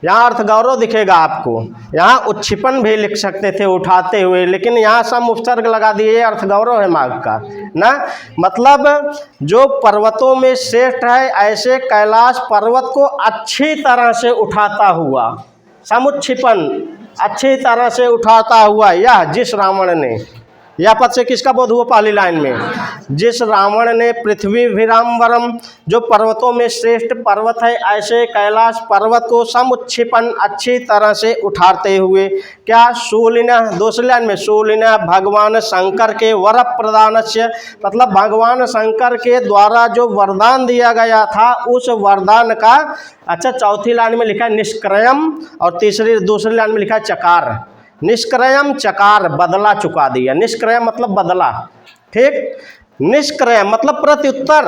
यहाँ अर्थ गौरव दिखेगा आपको, यहाँ उत्क्षिपन भी लिख सकते थे उठाते हुए, लेकिन यहाँ सम उपसर्ग लगा दिए, अर्थ गौरव है मार्ग का ना, मतलब जो पर्वतों में श्रेष्ठ है ऐसे कैलाश पर्वत को अच्छी तरह से उठाता हुआ, समुच्छिपन अच्छी तरह से उठाता हुआ, यह जिस रावण ने, यह पद से किसका बोध हुआ पहली लाइन में, जिस रावण ने पृथ्वी विरामवरम जो पर्वतों में श्रेष्ठ पर्वत है ऐसे कैलाश पर्वत को समुच्छिपन अच्छी तरह से उठाते हुए, क्या शूलिना, दूसरी लाइन में शूलिना भगवान शंकर के वर प्रदान से, मतलब भगवान शंकर के द्वारा जो वरदान दिया गया था उस वरदान का, अच्छा चौथी लाइन में लिखा है निष्क्रयम, और दूसरी लाइन में लिखा है चकार, निष्क्रयम चकार बदला चुका दिया, निष्क्रयम मतलब बदला, ठीक। निष्क्रयम मतलब प्रत्युत्तर,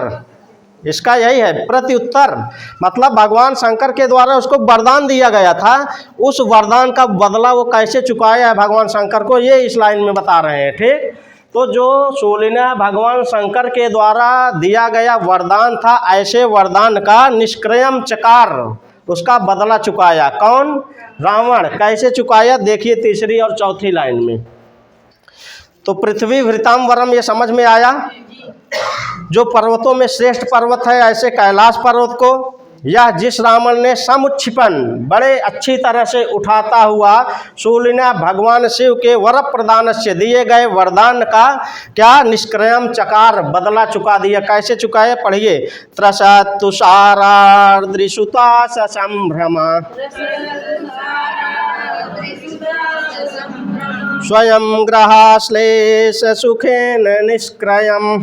इसका यही है प्रत्युत्तर, मतलब भगवान शंकर के द्वारा उसको वरदान दिया गया था, उस वरदान का बदला वो कैसे चुकाया है भगवान शंकर को, ये इस लाइन में बता रहे हैं, ठीक। तो जो शूलिना भगवान शंकर के द्वारा दिया गया वरदान था, ऐसे वरदान का निष्क्रयम चकार उसका बदला चुकाया, कौन, रावण। कैसे चुकाया, देखिए तीसरी और चौथी लाइन में। तो पृथ्वी भृताम वरम ये समझ में आया, जो पर्वतों में श्रेष्ठ पर्वत है ऐसे कैलाश पर्वत को, यह जिस रावण ने समुच्छिपन बड़े अच्छी तरह से उठाता हुआ शूलिना भगवान शिव के वर प्रदान से दिए गए वरदान का क्या निष्क्रयम चकार बदला चुका दिया। कैसे चुकाए, पढ़िए। त्रसत तुषारार्द्रिसुता संभ्रमा स्वयं ग्रहाश्लेष सुखेन निष्क्रयम।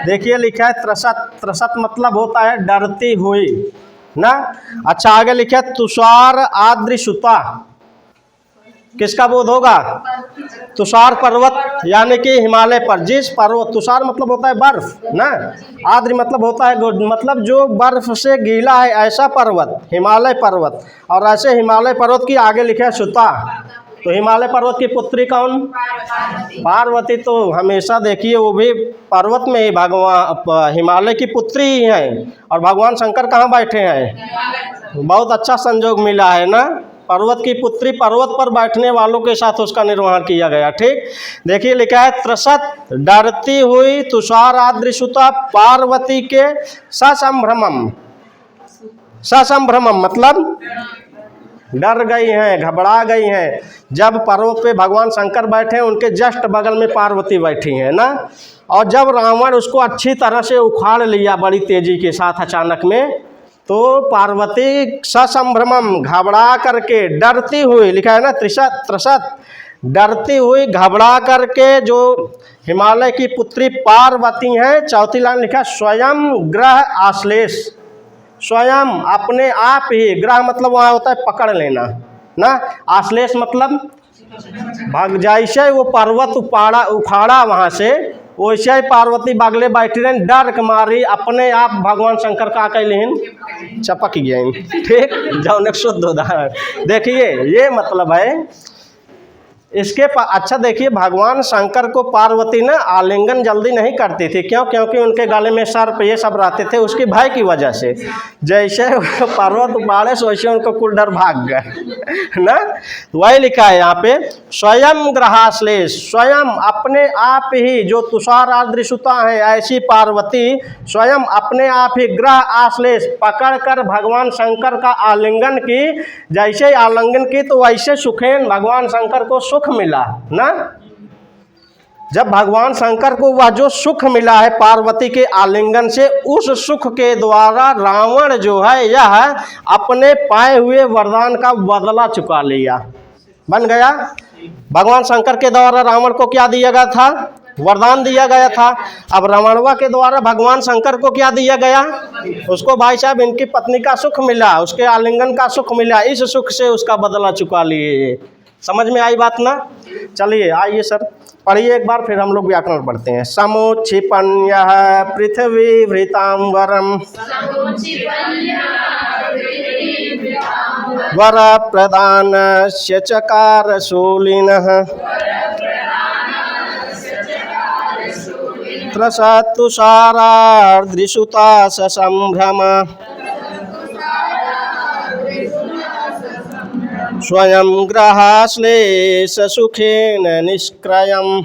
देखिए लिखा है त्रसत, त्रसत मतलब होता है डरती हुई ना। अच्छा आगे लिखा है तुषार आद्रिसुता, किसका बोध होगा, तुषार पर्वत यानी कि हिमालय पर जिस पर्वत, तुषार मतलब होता है बर्फ ना, आद्रि मतलब होता है मतलब जो बर्फ से गीला है ऐसा पर्वत हिमालय पर्वत, और ऐसे हिमालय पर्वत की आगे लिखा है सुता। तो हिमालय पर्वत की पुत्री कौन, पार्वती। तो हमेशा देखिए वो भी पर्वत में ही भगवान हिमालय की पुत्री ही हैं, और भगवान शंकर कहाँ बैठे हैं, बहुत अच्छा संजोग मिला है ना, पर्वत की पुत्री पर्वत पर बैठने वालों के साथ उसका निर्वहन किया गया, ठीक। देखिए लिखा है त्रसत डरती हुई तुषार आद्रिसुता पार्वती के ससंभ्रमम, ससंभ्रमम मतलब डर गई हैं, घबरा गई हैं। जब पर्वत पे भगवान शंकर बैठे हैं उनके जस्ट बगल में पार्वती बैठी हैं ना, और जब रावण उसको अच्छी तरह से उखाड़ लिया बड़ी तेजी के साथ अचानक में, तो पार्वती ससंभ्रमम घबरा करके डरती हुई, लिखा है ना त्रिशत त्रसत, डरती हुई घबरा करके जो हिमालय की पुत्री पार्वती हैं। चौथी लाइन लिखा स्वयं ग्रह आश्लेष, स्वयं अपने आप ही, ग्रह मतलब वहाँ होता है पकड़ लेना ना, आश्लेष मतलब भाग, जैसे वो पर्वत उखाड़ा वहाँ से वैसे ही पार्वती बागले बैठी रही, डर के मारी अपने आप भगवान शंकर का कहलीन चपक गए, ठीक। जौन एक शुद्ध उदाहरण देखिए, ये मतलब है इसके अच्छा देखिए भगवान शंकर को पार्वती ना आलिंगन जल्दी नहीं करती थी, क्यों, क्योंकि उनके गले में सर्प ये सब रहते थे, उसकी भय की वजह से। जैसे पर्वत उपाड़े से वैसे उनको कुल डर भाग गए ना। वही लिखा है यहाँ पे स्वयं ग्रहाश्लेष, स्वयं अपने आप ही, जो तुषार आद्रिसुता है ऐसी पार्वती स्वयं अपने आप ही ग्रह आश्लेष पकड़ कर भगवान शंकर का आलिंगन की। जैसे ही आलिंगन की तो वैसे सुखेन भगवान शंकर को सुख मिला ना। जब भगवान शंकर को वह जो सुख मिला है पार्वती के आलिंगन से, उस सुख के द्वारा रावण जो है यह अपने पाए हुए वरदान का बदला चुका लिया, बन गया। भगवान शंकर के द्वारा रावण को क्या दिया गया था, वरदान दिया गया था। अब रावणवा के द्वारा भगवान शंकर को क्या दिया गया? उसको भाई साहब इनकी पत्नी का सुख मिला, उसके आलिंगन का सुख मिला, इस सुख से उसका बदला चुका लिए। समझ में आई बात ना? चलिए आइए सर पढ़िए एक बार, फिर हम लोग व्याकरण पढ़ते हैं। समुच्छिपन्यः पृथ्वी भृतांबरम वर प्रदानस्य चकार शूलिनः त्रसत्तुषारार्द्रिसुता ससंभ्रम स्वयं ग्रहाश्लेष सुखेन निष्क्रयम्।